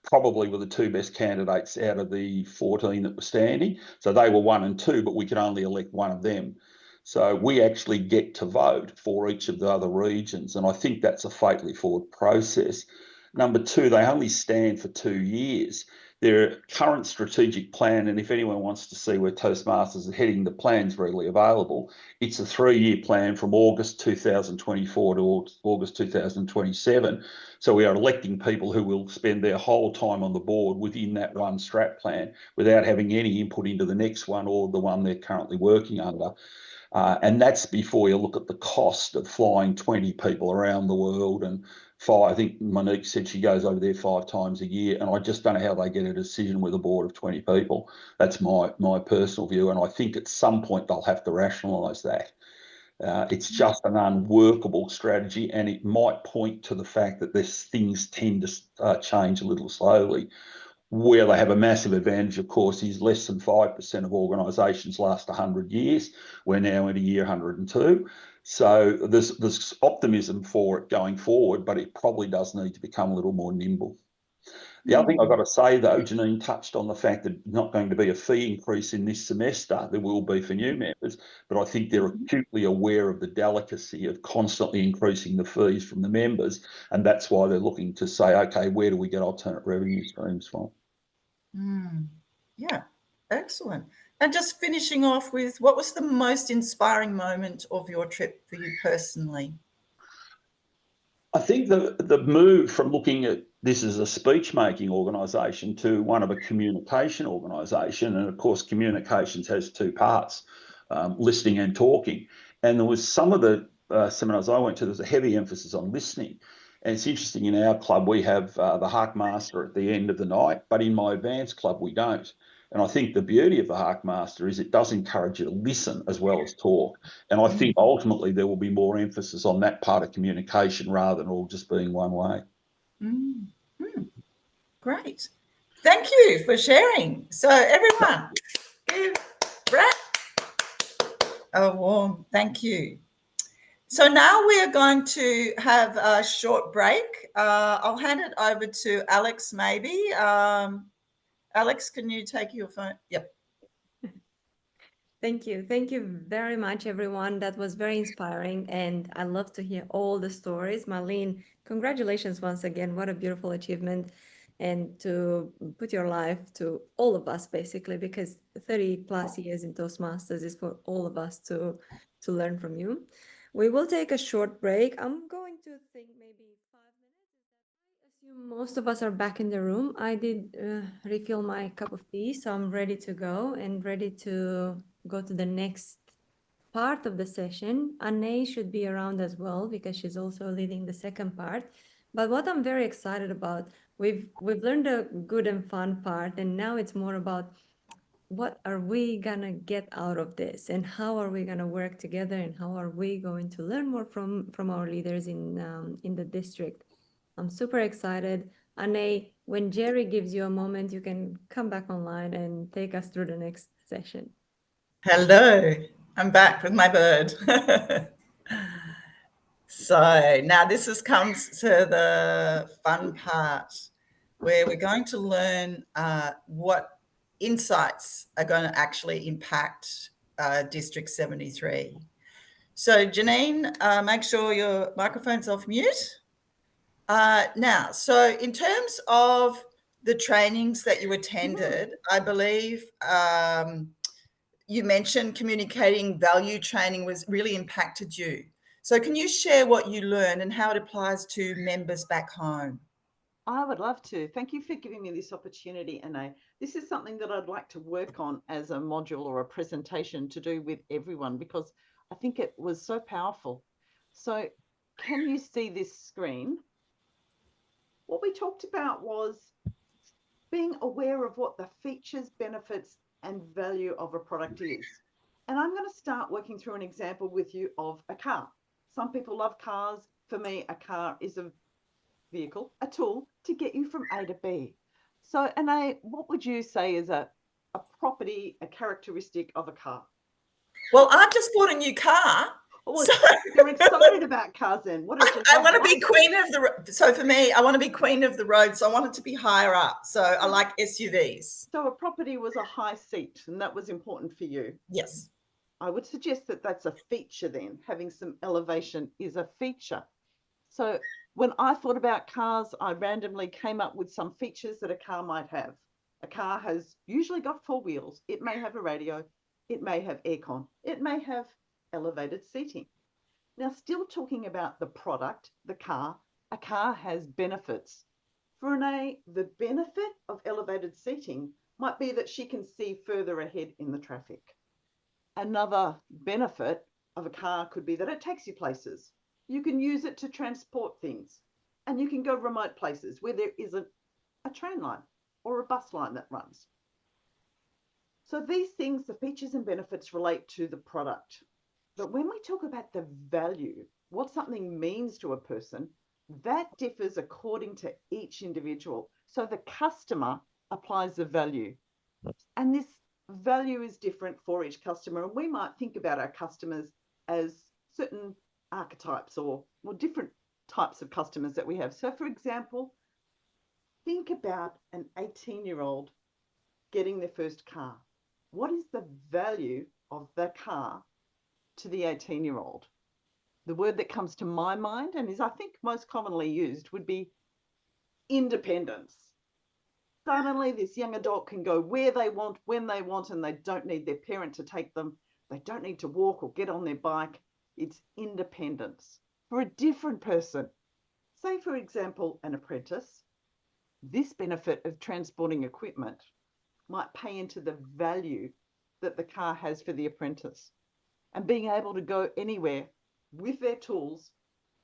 probably were the 2 best candidates out of the 14 that were standing. So they were 1 and 2, but we could only elect one of them. So we actually get to vote for each of the other regions. And I think that's a fatally flawed process. Number two, they only stand for 2 years. Their current strategic plan, and if anyone wants to see where Toastmasters is heading, the plan's readily available. It's a 3-year plan from August 2024 to August 2027. So we are electing people who will spend their whole time on the board within that one strat plan without having any input into the next one or the one they're currently working under. And that's before you look at the cost of flying 20 people around the world. And I think Monique said she goes over there 5 times a year, and I just don't know how they get a decision with a board of 20 people. That's my personal view, and I think at some point they'll have to rationalise that. It's just an unworkable strategy, and it might point to the fact that things tend to change a little slowly. Where they have a massive advantage, of course, is less than 5% of organisations last 100 years. We're now in a year 102. So there's optimism for it going forward, but it probably does need to become a little more nimble. The other thing I've got to say, though, Janine touched on the fact that there's not going to be a fee increase in this semester. There will be for new members, but I think they're acutely aware of the delicacy of constantly increasing the fees from the members, and that's why they're looking to say, okay, where do we get alternate revenue streams from? Yeah, excellent. And just finishing off with, what was the most inspiring moment of your trip for you personally? I think the move from looking at this as a speech-making organisation to one of a communication organisation, and of course communications has 2 parts, listening and talking. And there was some of the seminars I went to, there was a heavy emphasis on listening. And it's interesting, in our club we have the Hark Master at the end of the night, but in my advanced club we don't. And I think the beauty of the Hark Master is it does encourage you to listen as well as talk. And I think ultimately there will be more emphasis on that part of communication rather than all just being one way. Great. Thank you for sharing. So everyone, give Brett a warm thank you. So now we are going to have a short break. I'll hand it over to Alex maybe. Alex, can you take your phone? Yep. Thank you. Thank you very much, everyone. That was very inspiring, and I love to hear all the stories. Marlene, congratulations once again. What a beautiful achievement, and to put your life to all of us, basically, because 30 plus years in Toastmasters is for all of us to learn from you. We will take a short break. I'm going to think maybe 5 minutes. I assume most of us are back in the room. I did refill my cup of tea, so I'm ready to go and ready to go to the next part of the session. Annei should be around as well because she's also leading the second part. But what I'm very excited about, we've learned the good and fun part, and now it's more about what are we gonna get out of this, and how are we gonna work together, and how are we going to learn more from our leaders in the district. I'm super excited. Annei, when Jerry gives you a moment, you can come back online and take us through the next session. Hello, I'm back with my bird. So now this comes to the fun part where we're going to learn what insights are going to actually impact District 73. So Janine, make sure your microphone's off mute. Now, so in terms of the trainings that you attended, I believe you mentioned communicating value training was really impacted you. So can you share what you learned and how it applies to members back home? I would love to. Thank you for giving me this opportunity, Annei. This is something that I'd like to work on as a module or a presentation to do with everyone, because I think it was so powerful. So can you see this screen? What we talked about was being aware of what the features, benefits, and value of a product is. And I'm going to start working through an example with you of a car. Some people love cars. For me, a car is a vehicle, a tool to get you from A to B. So, Annei, what would you say is a property, a characteristic of a car? Well, I've just bought a new car. Oh, so you're excited about cars then. What is I want to be queen of the road. So for me, I want to be queen of the road. So I want it to be higher up. So I like SUVs. So a property was a high seat, and that was important for you. Yes. I would suggest that that's a feature then. Having some elevation is a feature. So When I thought about cars, I randomly came up with some features that a car might have. A car has usually got 4 wheels. It may have a radio. It may have aircon. It may have elevated seating. Now, still talking about the product, the car, a car has benefits. For Annei, the benefit of elevated seating might be that she can see further ahead in the traffic. Another benefit of a car could be that it takes you places. You can use it to transport things, and you can go remote places where there isn't a train line or a bus line that runs. So these things, the features and benefits, relate to the product. But when we talk about the value, what something means to a person, that differs according to each individual. So the customer applies the value. And this value is different for each customer. And we might think about our customers as certain archetypes or different types of customers that we have. So for example, think about an 18-year-old getting their first car. What is the value of the car to the 18-year-old? The word that comes to my mind and is, I think, most commonly used would be independence. Suddenly, this young adult can go where they want, when they want, and they don't need their parent to take them. They don't need to walk or get on their bike. It's independence. For a different person, say, for example, an apprentice, this benefit of transporting equipment might pay into the value that the car has for the apprentice. And being able to go anywhere with their tools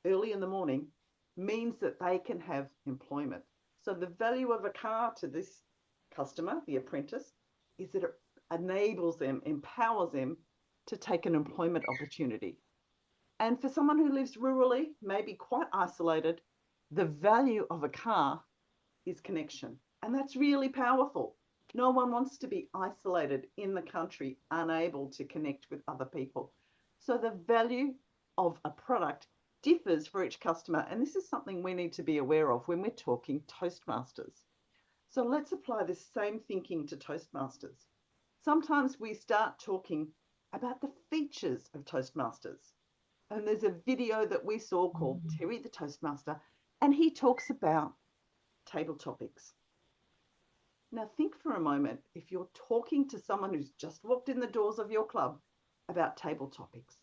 early in the morning means that they can have employment. So the value of a car to this customer, the apprentice, is that it enables them, empowers them to take an employment opportunity. And for someone who lives rurally, maybe quite isolated, the value of a car is connection. And that's really powerful. No one wants to be isolated in the country, unable to connect with other people. So the value of a product differs for each customer. And this is something we need to be aware of when we're talking Toastmasters. So let's apply this same thinking to Toastmasters. Sometimes we start talking about the features of Toastmasters. And there's a video that we saw called Terry the Toastmaster, and he talks about table topics. Now think for a moment, if you're talking to someone who's just walked in the doors of your club about table topics,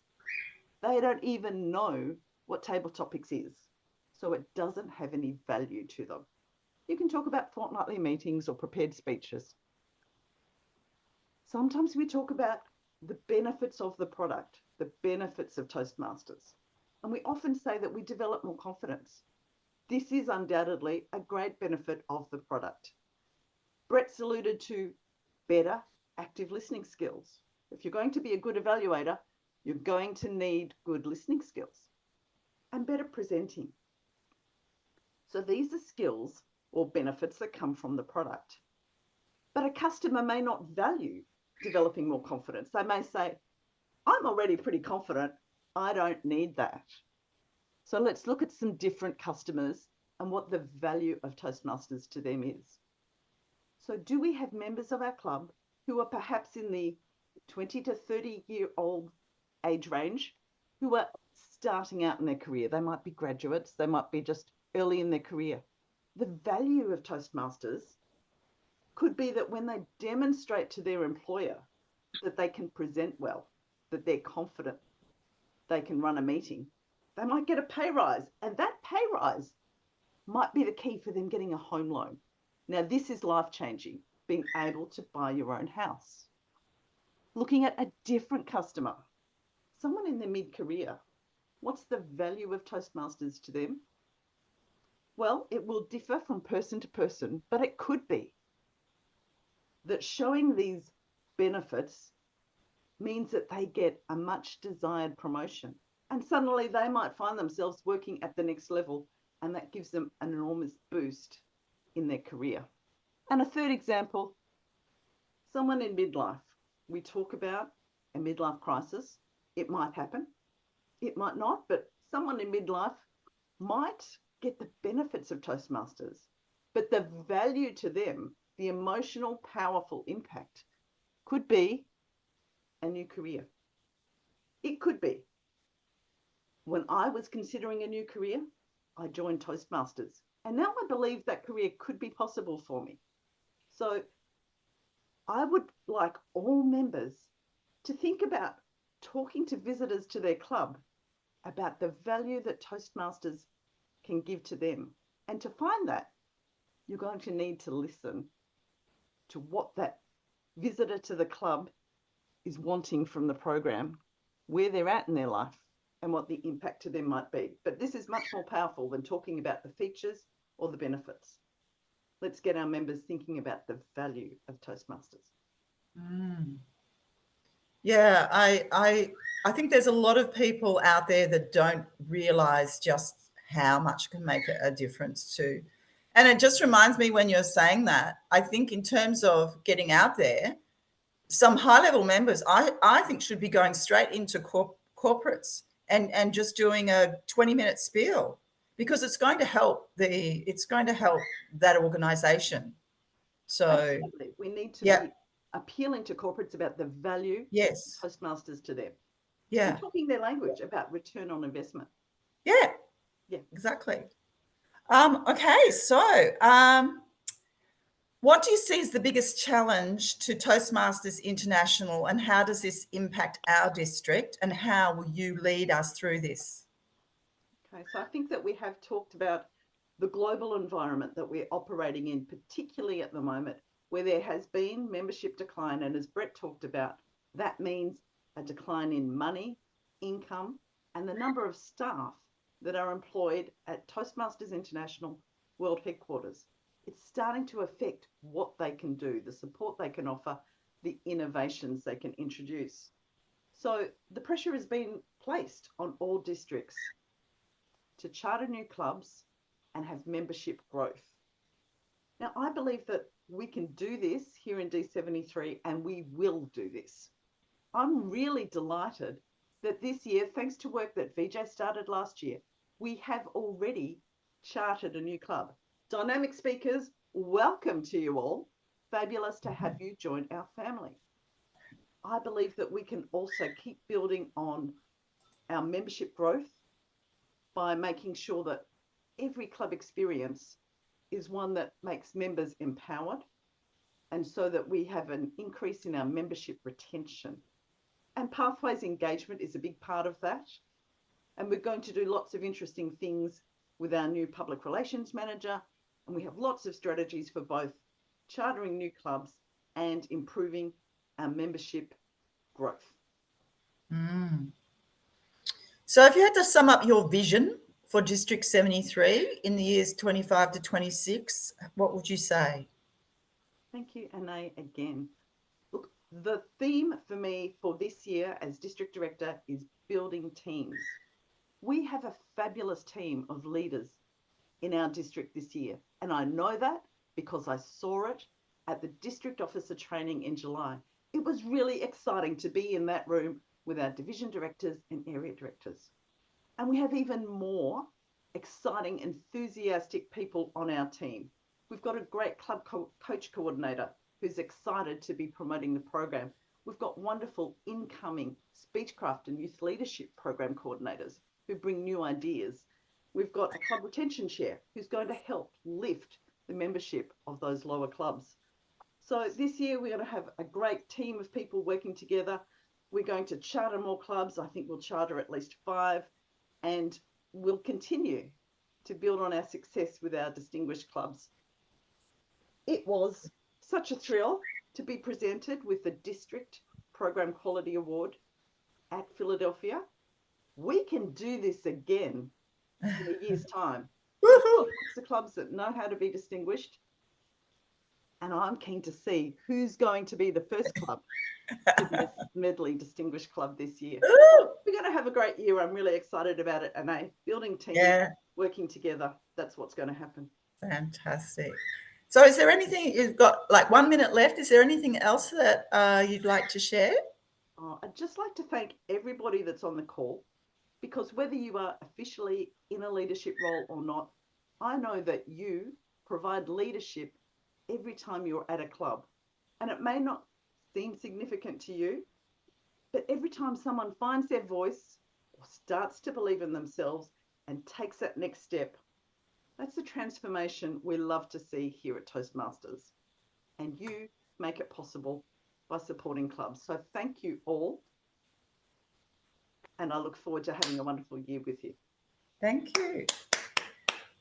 they don't even know what table topics is. So it doesn't have any value to them. You can talk about fortnightly meetings or prepared speeches. Sometimes we talk about the benefits of the product, the benefits of Toastmasters. And we often say that we develop more confidence. This is undoubtedly a great benefit of the product. Brett's alluded to better active listening skills. If you're going to be a good evaluator, you're going to need good listening skills and better presenting. So these are skills or benefits that come from the product. But a customer may not value developing more confidence. They may say, I'm already pretty confident. I don't need that. So let's look at some different customers and what the value of Toastmasters to them is. So do we have members of our club who are perhaps in the 20 to 30-year-old age range who are starting out in their career? They might be graduates. They might be just early in their career. The value of Toastmasters could be that when they demonstrate to their employer that they can present well, that they're confident, they can run a meeting, they might get a pay rise. And that pay rise might be the key for them getting a home loan. Now, this is life-changing, being able to buy your own house. Looking at a different customer, someone in their mid-career, what's the value of Toastmasters to them? Well, it will differ from person to person, but it could be that showing these benefits means that they get a much desired promotion. And suddenly they might find themselves working at the next level, and that gives them an enormous boost in their career. And a third example, someone in midlife. We talk about a midlife crisis. It might happen. It might not, but someone in midlife might get the benefits of Toastmasters, but the value to them, the emotional, powerful impact, could be a new career. It could be. When I was considering a new career, I joined Toastmasters. And now I believe that career could be possible for me. So I would like all members to think about talking to visitors to their club about the value that Toastmasters can give to them. And to find that, you're going to need to listen to what that visitor to the club is wanting from the program, where they're at in their life, and what the impact to them might be. But this is much more powerful than talking about the features or the benefits. Let's get our members thinking about the value of Toastmasters. Yeah, I think there's a lot of people out there that don't realize just how much can make a difference too. And it just reminds me when you're saying that, I think in terms of getting out there, some high-level members, I think should be going straight into corporates and just doing a 20-minute spiel, because it's going to help that organization. So absolutely. We need to be appealing to corporates about the value of Toastmasters to them. Yeah. And talking their language about return on investment. Yeah. Yeah. Exactly. Okay, so what do you see as the biggest challenge to Toastmasters International, and how does this impact our district, and how will you lead us through this? Okay, so I think that we have talked about the global environment that we're operating in, particularly at the moment, where there has been membership decline. And as Brett talked about, that means a decline in money, income, and the number of staff that are employed at Toastmasters International World Headquarters. It's starting to affect what they can do, the support they can offer, the innovations they can introduce. So the pressure has been placed on all districts to charter new clubs and have membership growth. Now, I believe that we can do this here in D73, and we will do this. I'm really delighted that this year, thanks to work that Vijay started last year, we have already chartered a new club. Dynamic speakers, welcome to you all. Fabulous to have you join our family. I believe that we can also keep building on our membership growth by making sure that every club experience is one that makes members empowered, and so that we have an increase in our membership retention. And Pathways engagement is a big part of that. And we're going to do lots of interesting things with our new public relations manager. And we have lots of strategies for both chartering new clubs and improving our membership growth. So if you had to sum up your vision for District 73 in the years 25 to 26, what would you say? Thank you, Annei, again. Look, the theme for me for this year as District Director is building teams. We have a fabulous team of leaders in our district this year, and I know that because I saw it at the District Officer training in July. It was really exciting to be in that room with our division directors and area directors. And we have even more exciting, enthusiastic people on our team. We've got a great club coach coordinator who's excited to be promoting the program. We've got wonderful incoming speechcraft and youth leadership program coordinators who bring new ideas. We've got a club retention chair who's going to help lift the membership of those lower clubs. So this year we're going to have a great team of people working together. We're going to charter more clubs. I think we'll charter at least 5, and we'll continue to build on our success with our distinguished clubs. It was such a thrill to be presented with the District Program Quality Award at Philadelphia. We can do this again in a year's time. Lots of clubs that know how to be distinguished, and I'm keen to see who's going to be the first club to be a Medley Distinguished Club this year. We're going to have a great year. I'm really excited about it, and building teams, working together, that's what's going to happen. Fantastic. So is there anything, you've got like 1 minute left, is there anything else that you'd like to share? I'd just like to thank everybody that's on the call, because whether you are officially in a leadership role or not, I know that you provide leadership every time you're at a club. And it may not seem significant to you, but every time someone finds their voice or starts to believe in themselves and takes that next step, That's the transformation we love to see here at Toastmasters. And you make it possible by supporting clubs. So thank you all. And I look forward to having a wonderful year with you. Thank you.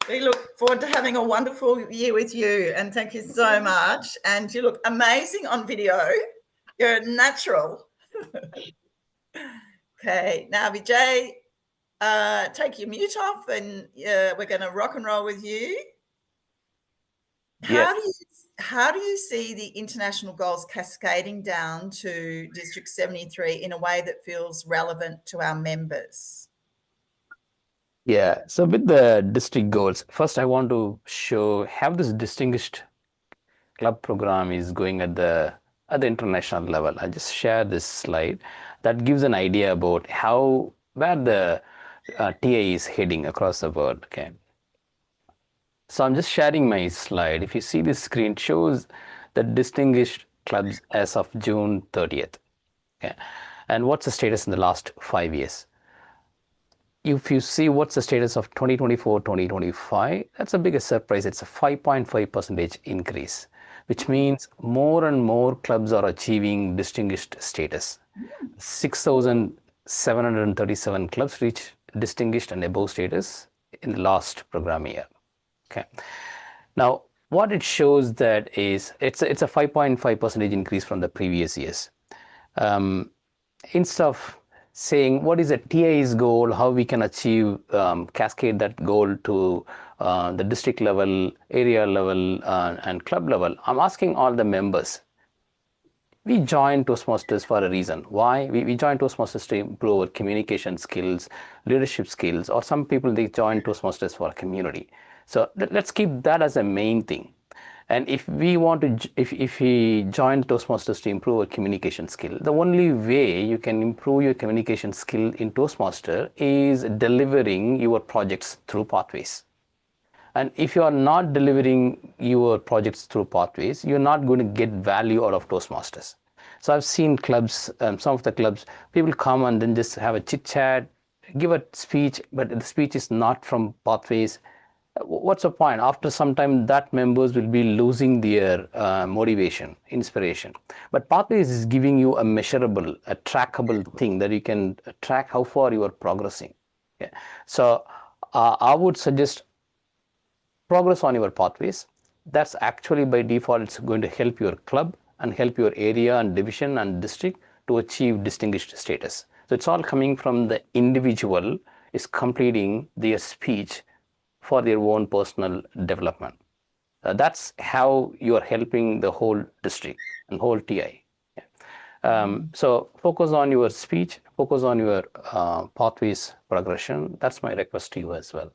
We look forward to having a wonderful year with you, and thank you so much. And you look amazing on video. You're a natural. Okay, now Vijay, take your mute off, and we're going to rock and roll with you. Yes. How do you see the international goals cascading down to District 73 in a way that feels relevant to our members? Yeah, so with the district goals, first I want to show how this distinguished club program is going at the international level. I just share this slide that gives an idea about where the TA is heading across the world. Okay, so I'm just sharing my slide. If you see this screen, it shows the distinguished clubs as of June 30th. Okay, and what's the status in the last 5 years? If you see what's the status of 2024-2025, that's a biggest surprise. It's a 5.5% increase, which means more and more clubs are achieving distinguished status. 6,737 clubs reach distinguished and above status in the last program year. Okay. Now, what it shows that is it's a 5.5% increase from the previous years. Instead of saying what is a TA's goal, how we can achieve, cascade that goal to the district level, area level, and club level, I'm asking all the members. We joined Toastmasters for a reason. Why? We joined Toastmasters to improve our communication skills, leadership skills, or some people, they join Toastmasters for a community. So let's keep that as a main thing. And if we want to, if we join Toastmasters to improve our communication skill, the only way you can improve your communication skill in Toastmaster is delivering your projects through pathways. And if you are not delivering your projects through pathways, you're not going to get value out of Toastmasters. So I've seen clubs, some of the clubs, people come and then just have a chit chat, give a speech, but the speech is not from pathways. What's the point? After some time, that members will be losing their motivation, inspiration. But pathways is giving you a measurable, a trackable thing that you can track how far you are progressing. Okay. So I would suggest progress on your pathways. That's actually by default, it's going to help your club and help your area and division and district to achieve distinguished status. So it's all coming from the individual is completing their speech for their own personal development. That's how you are helping the whole district and whole TI. So focus on your speech, focus on your pathways progression. That's my request to you as well.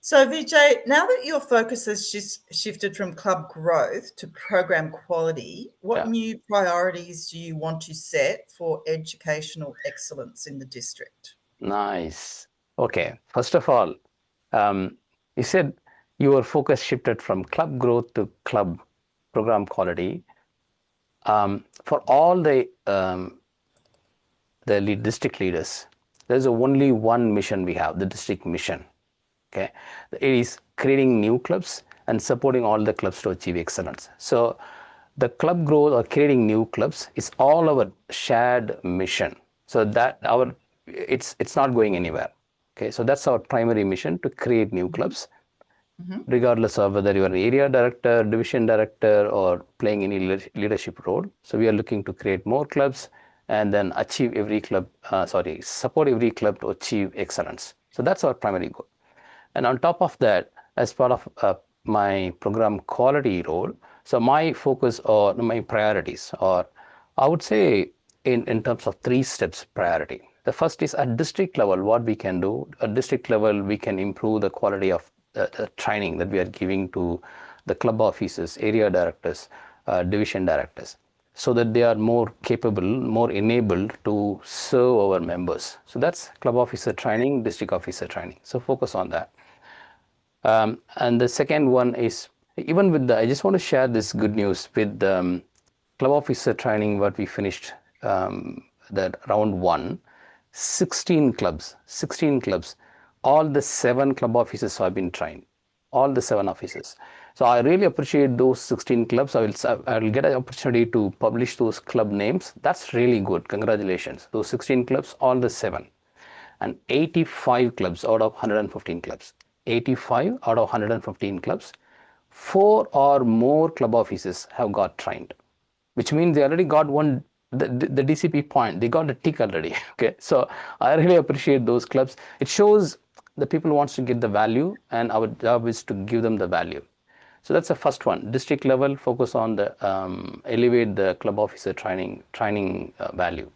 So Vijay, now that your focus has shifted from club growth to program quality, what new priorities do you want to set for educational excellence in the district? Nice. Okay, first of all, you said your focus shifted from club growth to club program quality. For all the district leaders, there's only one mission we have, the district mission. Okay, it is creating new clubs and supporting all the clubs to achieve excellence. So the club growth or creating new clubs is all our shared mission. So that it's not going anywhere. Okay, so that's our primary mission, to create new clubs, regardless of whether you're an area director, division director, or playing any leadership role. So we are looking to create more clubs and then achieve every club, support every club to achieve excellence. So that's our primary goal. And on top of that, as part of my program quality role, so my focus or my priorities, or I would say in terms of 3 steps priority. The first is at district level, what we can do. At district level, we can improve the quality of the training that we are giving to the club officers, area directors, division directors, so that they are more capable, more enabled to serve our members. So that's club officer training, district officer training. So focus on that. And the second one is, even with I just want to share this good news with the club officer training, what we finished, that round 1, 16 clubs all the 7 club officers have been trained, all the 7 officers. So I really appreciate those 16 clubs. I will get an opportunity to publish those club names. That's really good. Congratulations. Those 16 clubs, all the 7. And 85 clubs out of 115 clubs. 85 out of 115 clubs. 4 or more club officers have got trained, which means they already got the DCP point. They got a tick already. Okay, so I really appreciate those clubs. It shows the people wants to get the value, and our job is to give them the value. So that's the first one. District level, focus on the elevate the club officer training value.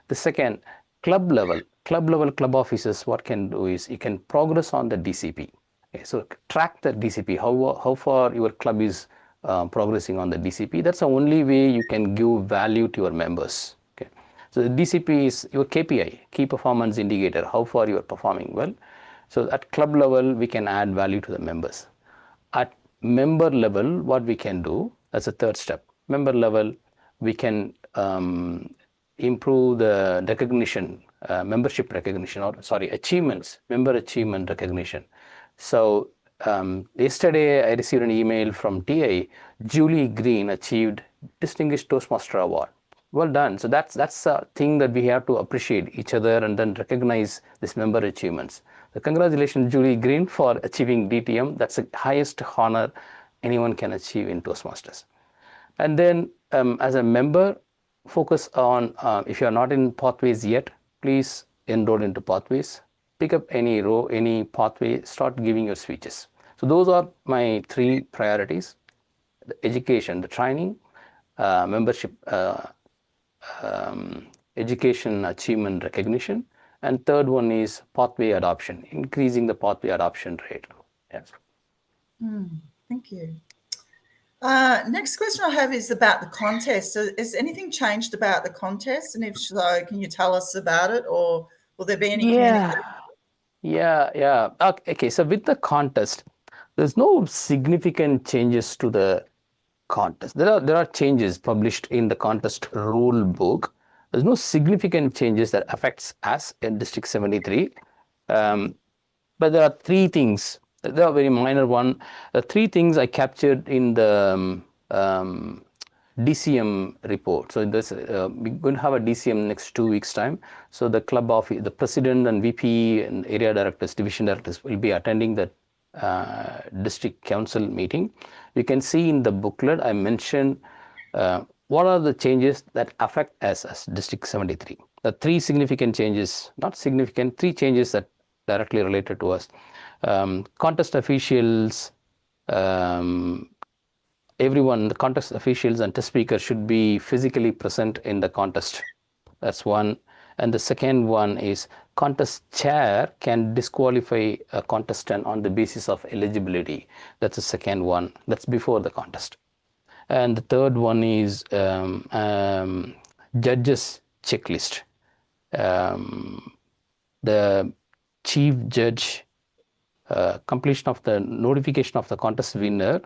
The second, club level club officers, what can do is you can progress on the DCP. Okay, so track the DCP, how far your club is progressing on the DCP. That's the only way you can give value to your members. Okay, so the DCP is your KPI, key performance indicator, how far you are performing well. So at club level, we can add value to the members. At member level, what we can do, that's the third step. Member level, we can improve the recognition, membership recognition, or sorry, achievements, member achievement recognition. So yesterday I received an email from TA, Julie Green achieved Distinguished Toastmaster Award. Well done. So that's a thing that we have to appreciate each other and then recognize this member achievements. So congratulations, Julie Green, for achieving DTM. That's the highest honor anyone can achieve in Toastmasters. And then as a member, focus on, if you're not in Pathways yet, please enroll into Pathways. Pick up any row, any pathway, start giving your speeches. So those are my 3 priorities: the education, the training, membership, education achievement recognition, and third one is pathway adoption, increasing the pathway adoption rate. Yes. Thank you. Next question I have is about the contest. So has anything changed about the contest? And if so, can you tell us about it, or will there be any communication? Yeah. Okay, so with the contest, there's no significant changes to the contest. There are changes published in the contest rule book. There's no significant changes that affects us in District 73. But there are 3 things. There are very minor one. The 3 things I captured in the DCM report. So this we're going to have a DCM next 2 weeks time. So the club office, the president and VP and area directors, division directors will be attending the district council meeting. You can see in the booklet I mentioned what are the changes that affect us as District 73. The 3 significant changes, not significant, 3 changes that directly related to us. Contest officials, everyone, the contest officials and test speakers should be physically present in the contest. That's one. And the second one is contest chair can disqualify a contestant on the basis of eligibility. That's the second one. That's before the contest. And the third one is judges checklist. The chief judge completion of the notification of the contest winner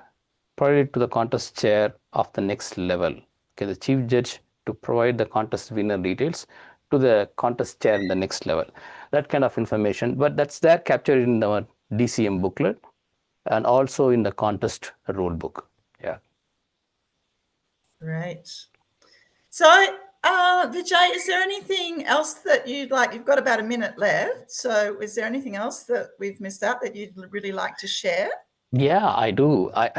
provided to the contest chair of the next level. Okay, the chief judge to provide the contest winner details to the contest chair in the next level. That kind of information, but that's there captured in our DCM booklet and also in the contest rule book. Yeah. Great. So, Vijay, is there anything else that you'd like? You've got about a minute left. So is there anything else that we've missed out that you'd really like to share? Yeah, I do. I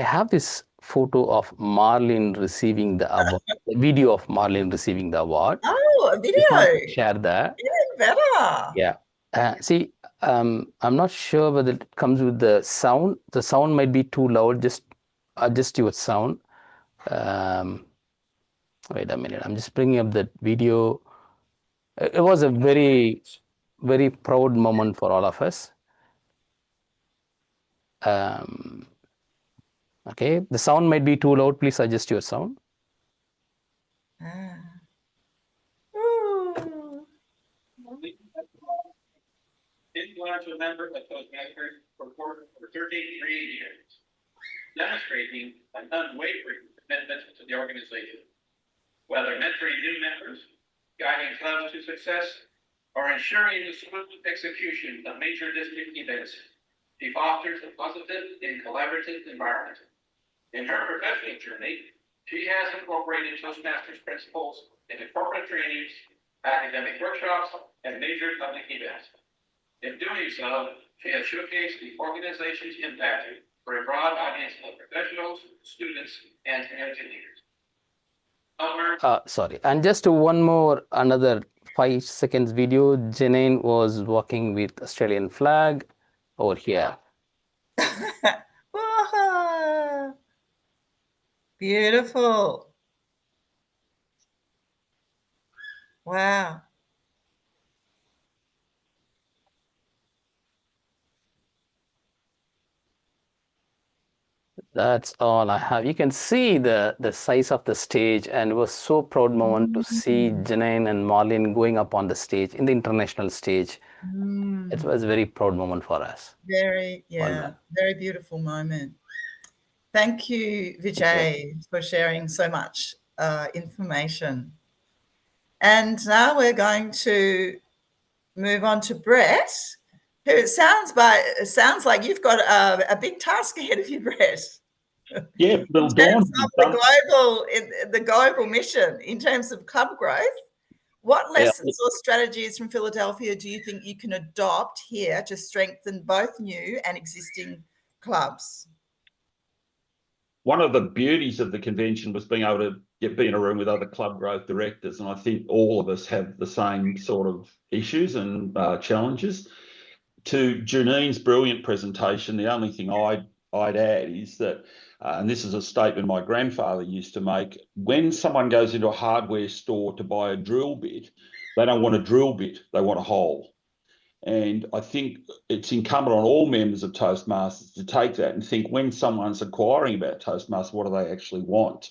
have this photo of Marlene receiving the award, the video of Marlene receiving the award. Oh, a Just want video. to share that. Even better. Yeah. See, I'm not sure whether it comes with the sound. The sound might be too loud. Just adjust your sound. Wait a minute. I'm just bringing up that video. It was a very, very proud moment for all of us. Okay, the sound might be too loud. Please adjust your sound. Influential member of Toastmasters for 33 years, demonstrating an unwavering commitment to the organization. Whether mentoring new members, guiding clubs to success, are ensuring the smooth execution of major district events. She fosters a positive and collaborative environment. In her professional journey, she has incorporated Toastmasters principles into corporate trainings, academic workshops, and major public events. In doing so, she has showcased the organization's impact for a broad audience of professionals, students, and community leaders. Sorry, and just one more, another 5 seconds video. Janine was walking with Australian flag over here. Whoa. Beautiful. Wow. That's all I have. You can see the size of the stage, and it was so proud moment to see Janine and Marlene going up on the stage in the international stage. It was a very proud moment for us. Very, very beautiful moment. Thank you, Vijay, for sharing so much information. And now we're going to move on to Brett, who it sounds like you've got a big task ahead of you, Brett. Yeah, in terms of the global mission, in terms of club growth, what lessons or strategies from Philadelphia do you think you can adopt here to strengthen both new and existing clubs? One of the beauties of the convention was being able to be in a room with other club growth directors, and I think all of us have the same sort of issues and challenges. To Janine's brilliant presentation, the only thing I'd add is that, and this is a statement my grandfather used to make, when someone goes into a hardware store to buy a drill bit, they don't want a drill bit, they want a hole. And I think it's incumbent on all members of Toastmasters to take that and think, when someone's inquiring about Toastmasters, what do they actually want?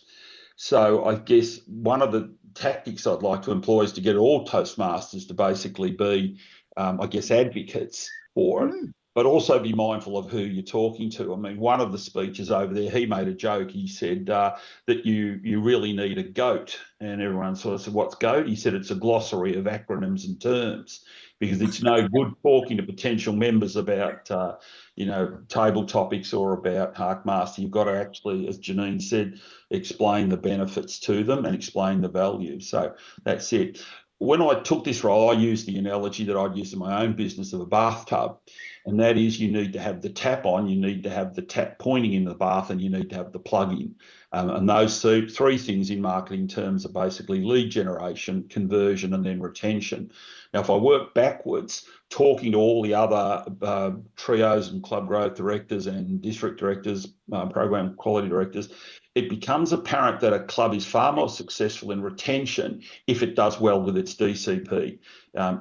So I guess one of the tactics I'd like to employ is to get all Toastmasters to basically be, I guess, advocates for it, but also be mindful of who you're talking to. I mean, one of the speeches over there, he made a joke. He said that you really need a GOAT. And everyone sort of said, what's GOAT? He said it's a glossary of acronyms and terms, because it's no good talking to potential members about, table topics or about Harkmaster. You've got to actually, as Janine said, explain the benefits to them and explain the value. So that's it. When I took this role, I used the analogy that I'd used in my own business of a bathtub, and that is you need to have the tap on, you need to have the tap pointing in the bath, and you need to have the plug in. And those three things in marketing terms are basically lead generation, conversion, and then retention. Now, if I work backwards, talking to all the other trios and club growth directors and district directors, program quality directors, it becomes apparent that a club is far more successful in retention if it does well with its DCP.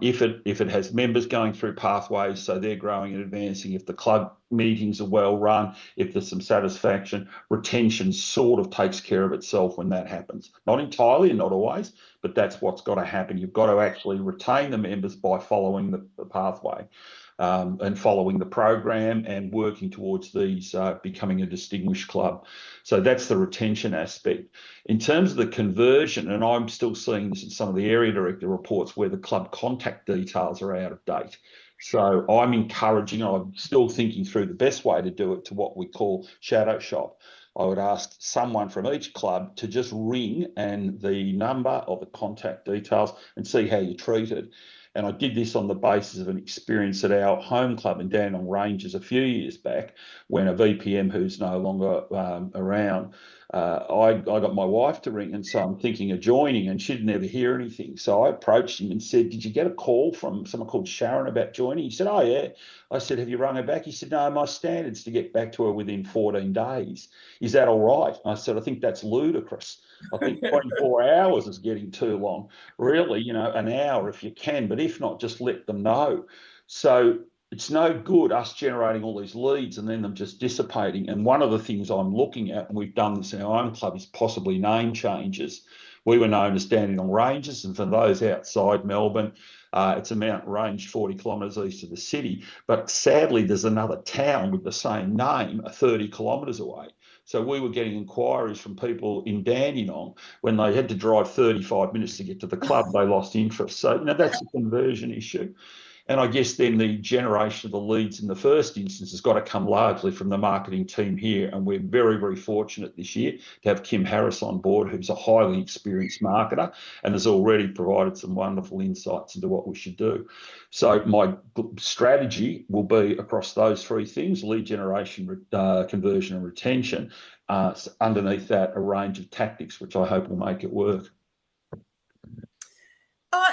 If it has members going through pathways, so they're growing and advancing, if the club meetings are well run, if there's some satisfaction, retention sort of takes care of itself when that happens. Not entirely and not always, but that's what's got to happen. You've got to actually retain the members by following the pathway. And following the program and working towards these becoming a distinguished club. So that's the retention aspect. In terms of the conversion, and I'm still seeing this in some of the area director reports where the club contact details are out of date. So I'm encouraging, I'm still thinking through the best way to do it, to what we call shadow shop. I would ask someone from each club to just ring and the number of the contact details and see how you're treated. And I did this on the basis of an experience at our home club in Dandenong Ranges a few years back, when a VPM who's no longer around, I got my wife to ring, and so I'm thinking of joining, and she'd never hear anything. So I approached him and said, did you get a call from someone called Sharon about joining? He said, oh, yeah. I said, have you rung her back? He said, no, my standard's to get back to her within 14 days. Is that all right? I said, I think that's ludicrous. I think 24 hours is getting too long. Really, an hour if you can, but if not, just let them know. So it's no good us generating all these leads and then them just dissipating. And one of the things I'm looking at, and we've done this in our own club, is possibly name changes. We were known as Dandenong Ranges, and for those outside Melbourne, it's a mountain range 40 kilometres east of the city. But sadly, there's another town with the same name 30 kilometres away. So we were getting inquiries from people in Dandenong when they had to drive 35 minutes to get to the club, they lost interest. So, that's a conversion issue. And I guess then the generation of the leads in the first instance has got to come largely from the marketing team here. And we're very, very fortunate this year to have Kim Harris on board, who's a highly experienced marketer and has already provided some wonderful insights into what we should do. So my strategy will be across those three things: lead generation, conversion and retention. Underneath that, a range of tactics, which I hope will make it work.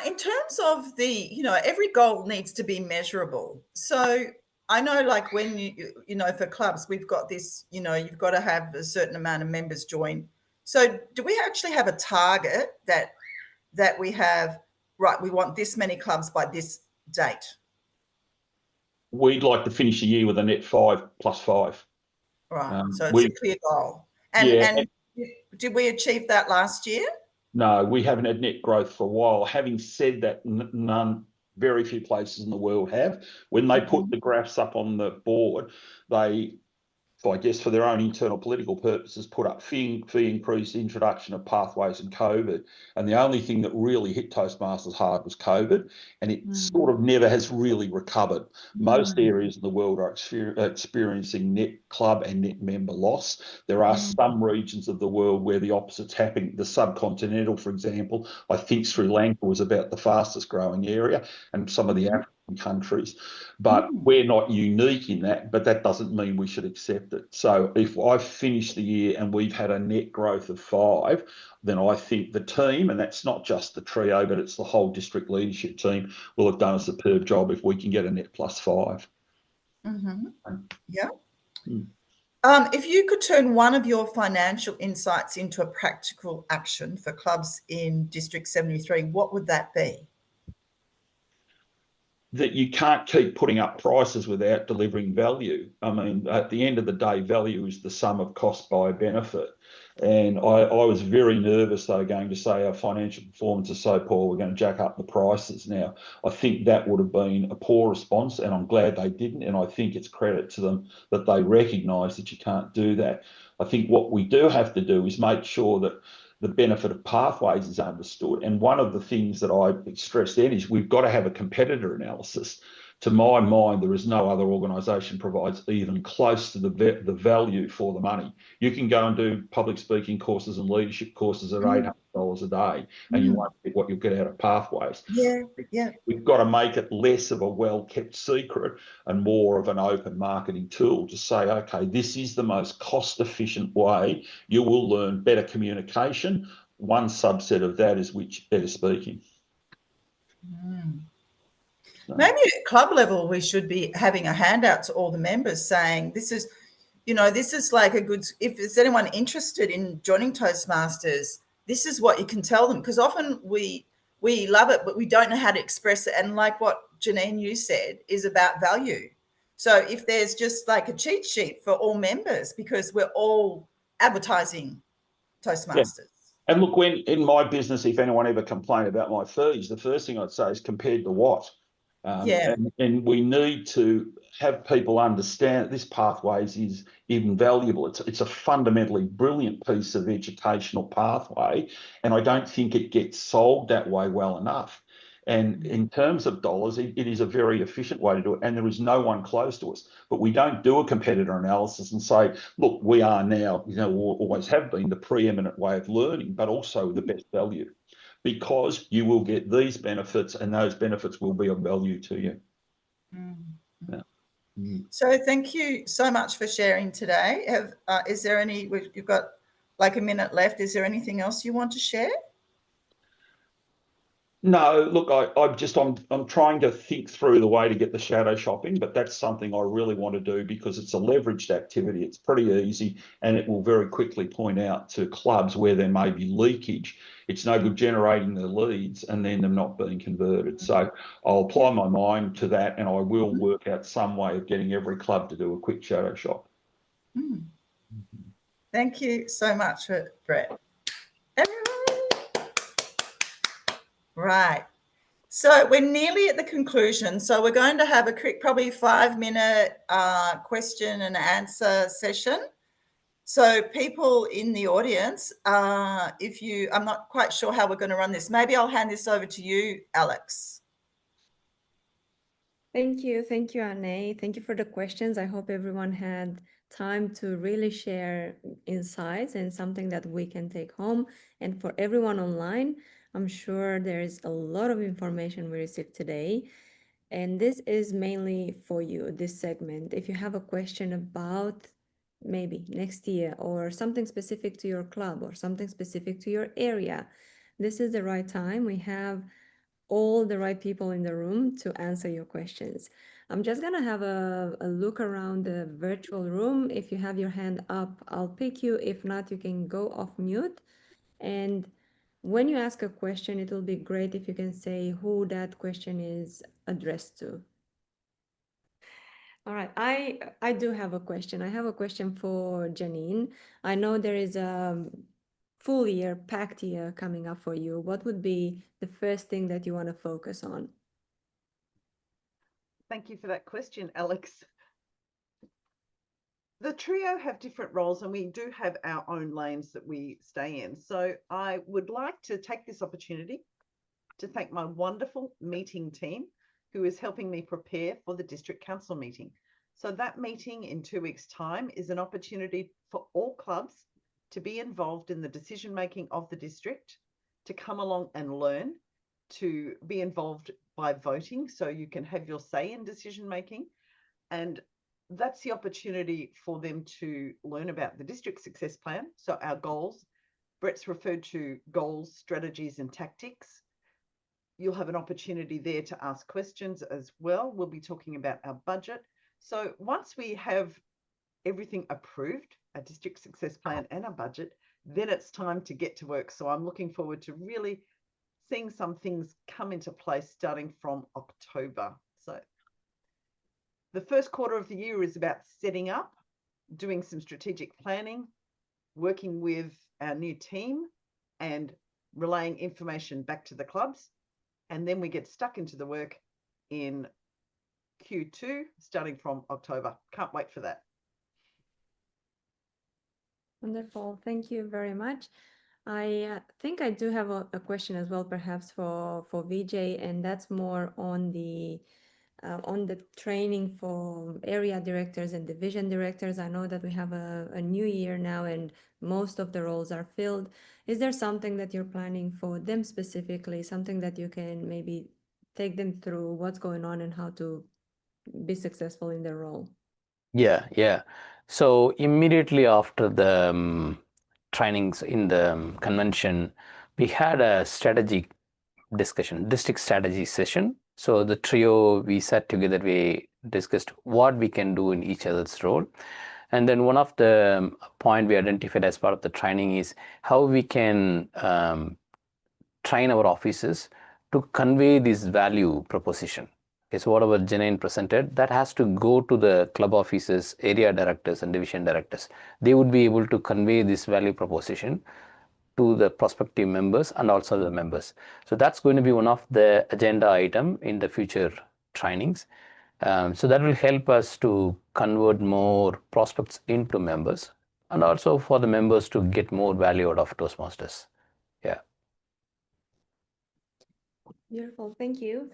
In terms of every goal needs to be measurable. So I know, like, when for clubs, we've got this, you've got to have a certain amount of members join. So do we actually have a target that we have, right, we want this many clubs by this date? We'd like to finish the year with a net 5+5. Right. So it's a clear goal. And did we achieve that last year? No, we haven't had net growth for a while. Having said that, very few places in the world have. When they put the graphs up on the board, they, I guess for their own internal political purposes, put up fee increase, introduction of pathways and COVID. And the only thing that really hit Toastmasters hard was COVID, and it sort of never has really recovered. Most areas in the world are experiencing net club and net member loss. There are some regions of the world where the opposite's happening. The subcontinental, for example, I think Sri Lanka was about the fastest growing area, and some of the African countries, but we're not unique in that, but that doesn't mean we should accept it. So if I finish the year and we've had a net growth of 5, then I think the team, and that's not just the trio, but it's the whole district leadership team, will have done a superb job if we can get a net +5. Yeah. If you could turn one of your financial insights into a practical action for clubs in District 73, what would that be? That you can't keep putting up prices without delivering value. I mean, at the end of the day, value is the sum of cost by benefit. And I was very nervous they were going to say our financial performance is so poor, we're going to jack up the prices. Now, I think that would have been a poor response, and I'm glad they didn't. And I think it's credit to them that they recognise that you can't do that. I think what we do have to do is make sure that the benefit of pathways is understood. And one of the things that I stress then is we've got to have a competitor analysis. To my mind, there is no other organisation provides even close to the value for the money. You can go and do public speaking courses and leadership courses at $800 a day, and you won't get what you'll get out of pathways. Yeah. We've got to make it less of a well-kept secret and more of an open marketing tool to say, okay, this is the most cost-efficient way. You will learn better communication. One subset of that is better speaking. Maybe at club level, we should be having a handout to all the members saying, this is like a good, if there's anyone interested in joining Toastmasters, this is what you can tell them. Because often we love it, but we don't know how to express it. And like what Janine, you said, is about value. So if there's just like a cheat sheet for all members, because we're all advertising Toastmasters. Yeah. And look, when in my business, if anyone ever complained about my fees, the first thing I'd say is compared to what? And we need to have people understand that this pathways is invaluable. It's a fundamentally brilliant piece of educational pathway, and I don't think it gets sold that way well enough. And in terms of dollars, it is a very efficient way to do it, and there is no one close to us. But we don't do a competitor analysis and say, look, we are now, always have been the preeminent way of learning, but also the best value. Because you will get these benefits, and those benefits will be of value to you. So thank you so much for sharing today. Is there any, you've got like a minute left. Is there anything else you want to share? No, look, I'm trying to think through the way to get the shadow shopping, but that's something I really want to do because it's a leveraged activity. It's pretty easy, and it will very quickly point out to clubs where there may be leakage. It's no good generating the leads and then them not being converted. So I'll apply my mind to that, and I will work out some way of getting every club to do a quick shadow shop. Thank you so much, Brett. Right. So we're nearly at the conclusion. So we're going to have a quick, probably 5-minute question and answer session. So people in the audience, I'm not quite sure how we're going to run this. Maybe I'll hand this over to you, Alex. Thank you, Annei. Thank you for the questions. I hope everyone had time to really share insights and something that we can take home. And for everyone online, I'm sure there's a lot of information we received today. And this is mainly for you, this segment. If you have a question about maybe next year or something specific to your club or something specific to your area, this is the right time. We have all the right people in the room to answer your questions. I'm just gonna have a look around the virtual room. If you have your hand up, I'll pick you. If not, you can go off mute. And when you ask a question, it will be great if you can say who that question is addressed to. All right, I do have a question. I have a question for Janine. I know there is a full year, packed year coming up for you. What would be the first thing that you want to focus on? Thank you for that question, Alex. The trio have different roles and we do have our own lanes that we stay in. So I would like to take this opportunity to thank my wonderful meeting team who is helping me prepare for the district council meeting. So that meeting in 2 weeks' time is an opportunity for all clubs to be involved in the decision making of the district, to come along and learn, to be involved by voting so you can have your say in decision making. And that's the opportunity for them to learn about the district success plan. So our goals, Brett's referred to goals, strategies and tactics. You'll have an opportunity there to ask questions as well. We'll be talking about our budget. So once we have everything approved, a district success plan and a budget, then it's time to get to work. So I'm looking forward to really seeing some things come into place starting from October. So the first quarter of the year is about setting up, doing some strategic planning, working with our new team and relaying information back to the clubs. And then we get stuck into the work in Q2, starting from October. Can't wait for that. Wonderful. Thank you very much. I think I do have a question as well, perhaps for Vijay, and that's more on the training for area directors and division directors. I know that we have a new year now and most of the roles are filled. Is there something that you're planning for them specifically, something that you can maybe take them through what's going on and how to be successful in their role? Yeah. So immediately after the trainings in the convention, we had a strategy discussion, district strategy session. So the trio, we sat together, we discussed what we can do in each other's role. And then one of the point we identified as part of the training is how we can train our officers to convey this value proposition. Okay, so whatever Janine presented, that has to go to the club officers, area directors and division directors. They would be able to convey this value proposition to the prospective members and also the members. So that's going to be one of the agenda item in the future trainings. So that will help us to convert more prospects into members and also for the members to get more value out of Toastmasters. Yeah. Beautiful, thank you.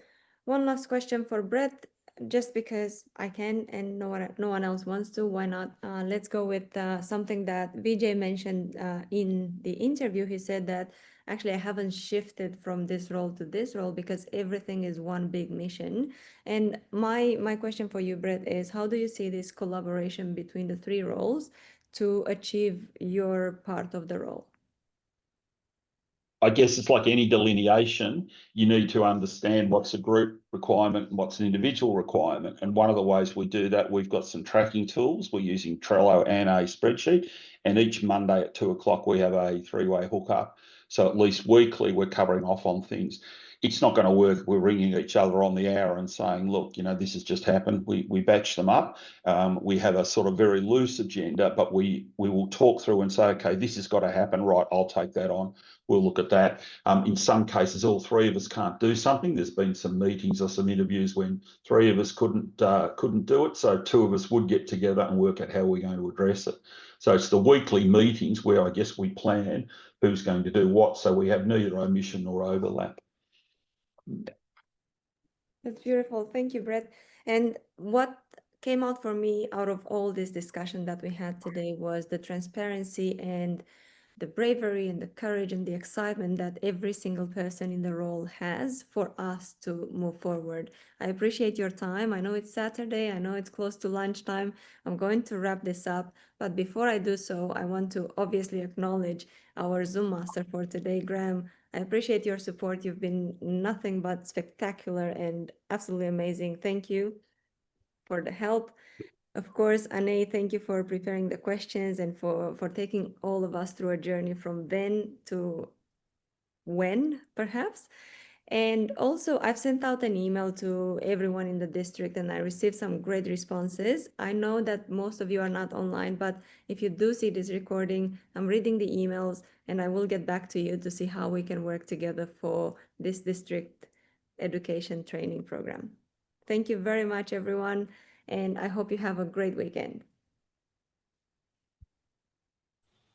One last question for Brett, just because I can and no one else wants to, why not? Let's go with something that Vijay mentioned in the interview. He said that actually I haven't shifted from this role to this role because everything is one big mission. And my question for you, Brett, is how do you see this collaboration between the three roles to achieve your part of the role? I guess it's like any delineation, you need to understand what's a group requirement and what's an individual requirement. And one of the ways we do that, we've got some tracking tools. We're using Trello and a spreadsheet. And each Monday at 2 o'clock, we have a 3-way hookup. So at least weekly, we're covering off on things. it's not going to work. We're ringing each other on the hour and saying, look, you know, this has just happened. We batch them up. We have a sort of very loose agenda, but we will talk through and say, okay, this has got to happen. Right, I'll take that on. We'll look at that. In some cases, all three of us can't do something. There's been some meetings or some interviews when three of us couldn't do it. So two of us would get together and work out how we're going to address it. So it's the weekly meetings where I guess we plan who's going to do what, so we have neither omission nor overlap. That's beautiful. Thank you, Brett. And what came out for me out of all this discussion that we had today was the transparency and the bravery and the courage and the excitement that every single person in the role has for us to move forward. I appreciate your time. I know it's Saturday. I know it's close to lunchtime. I'm going to wrap this up. But before I do so, I want to obviously acknowledge our Zoom master for today, Graham. I appreciate your support. You've been nothing but spectacular and absolutely amazing. Thank you for the help. Of course, Annei, thank you for preparing the questions and for taking all of us through a journey from then to when, perhaps. And also, I've sent out an email to everyone in the district and I received some great responses. I know that most of you are not online, but if you do see this recording, I'm reading the emails and I will get back to you to see how we can work together for this district education training program. Thank you very much, everyone, and I hope you have a great weekend.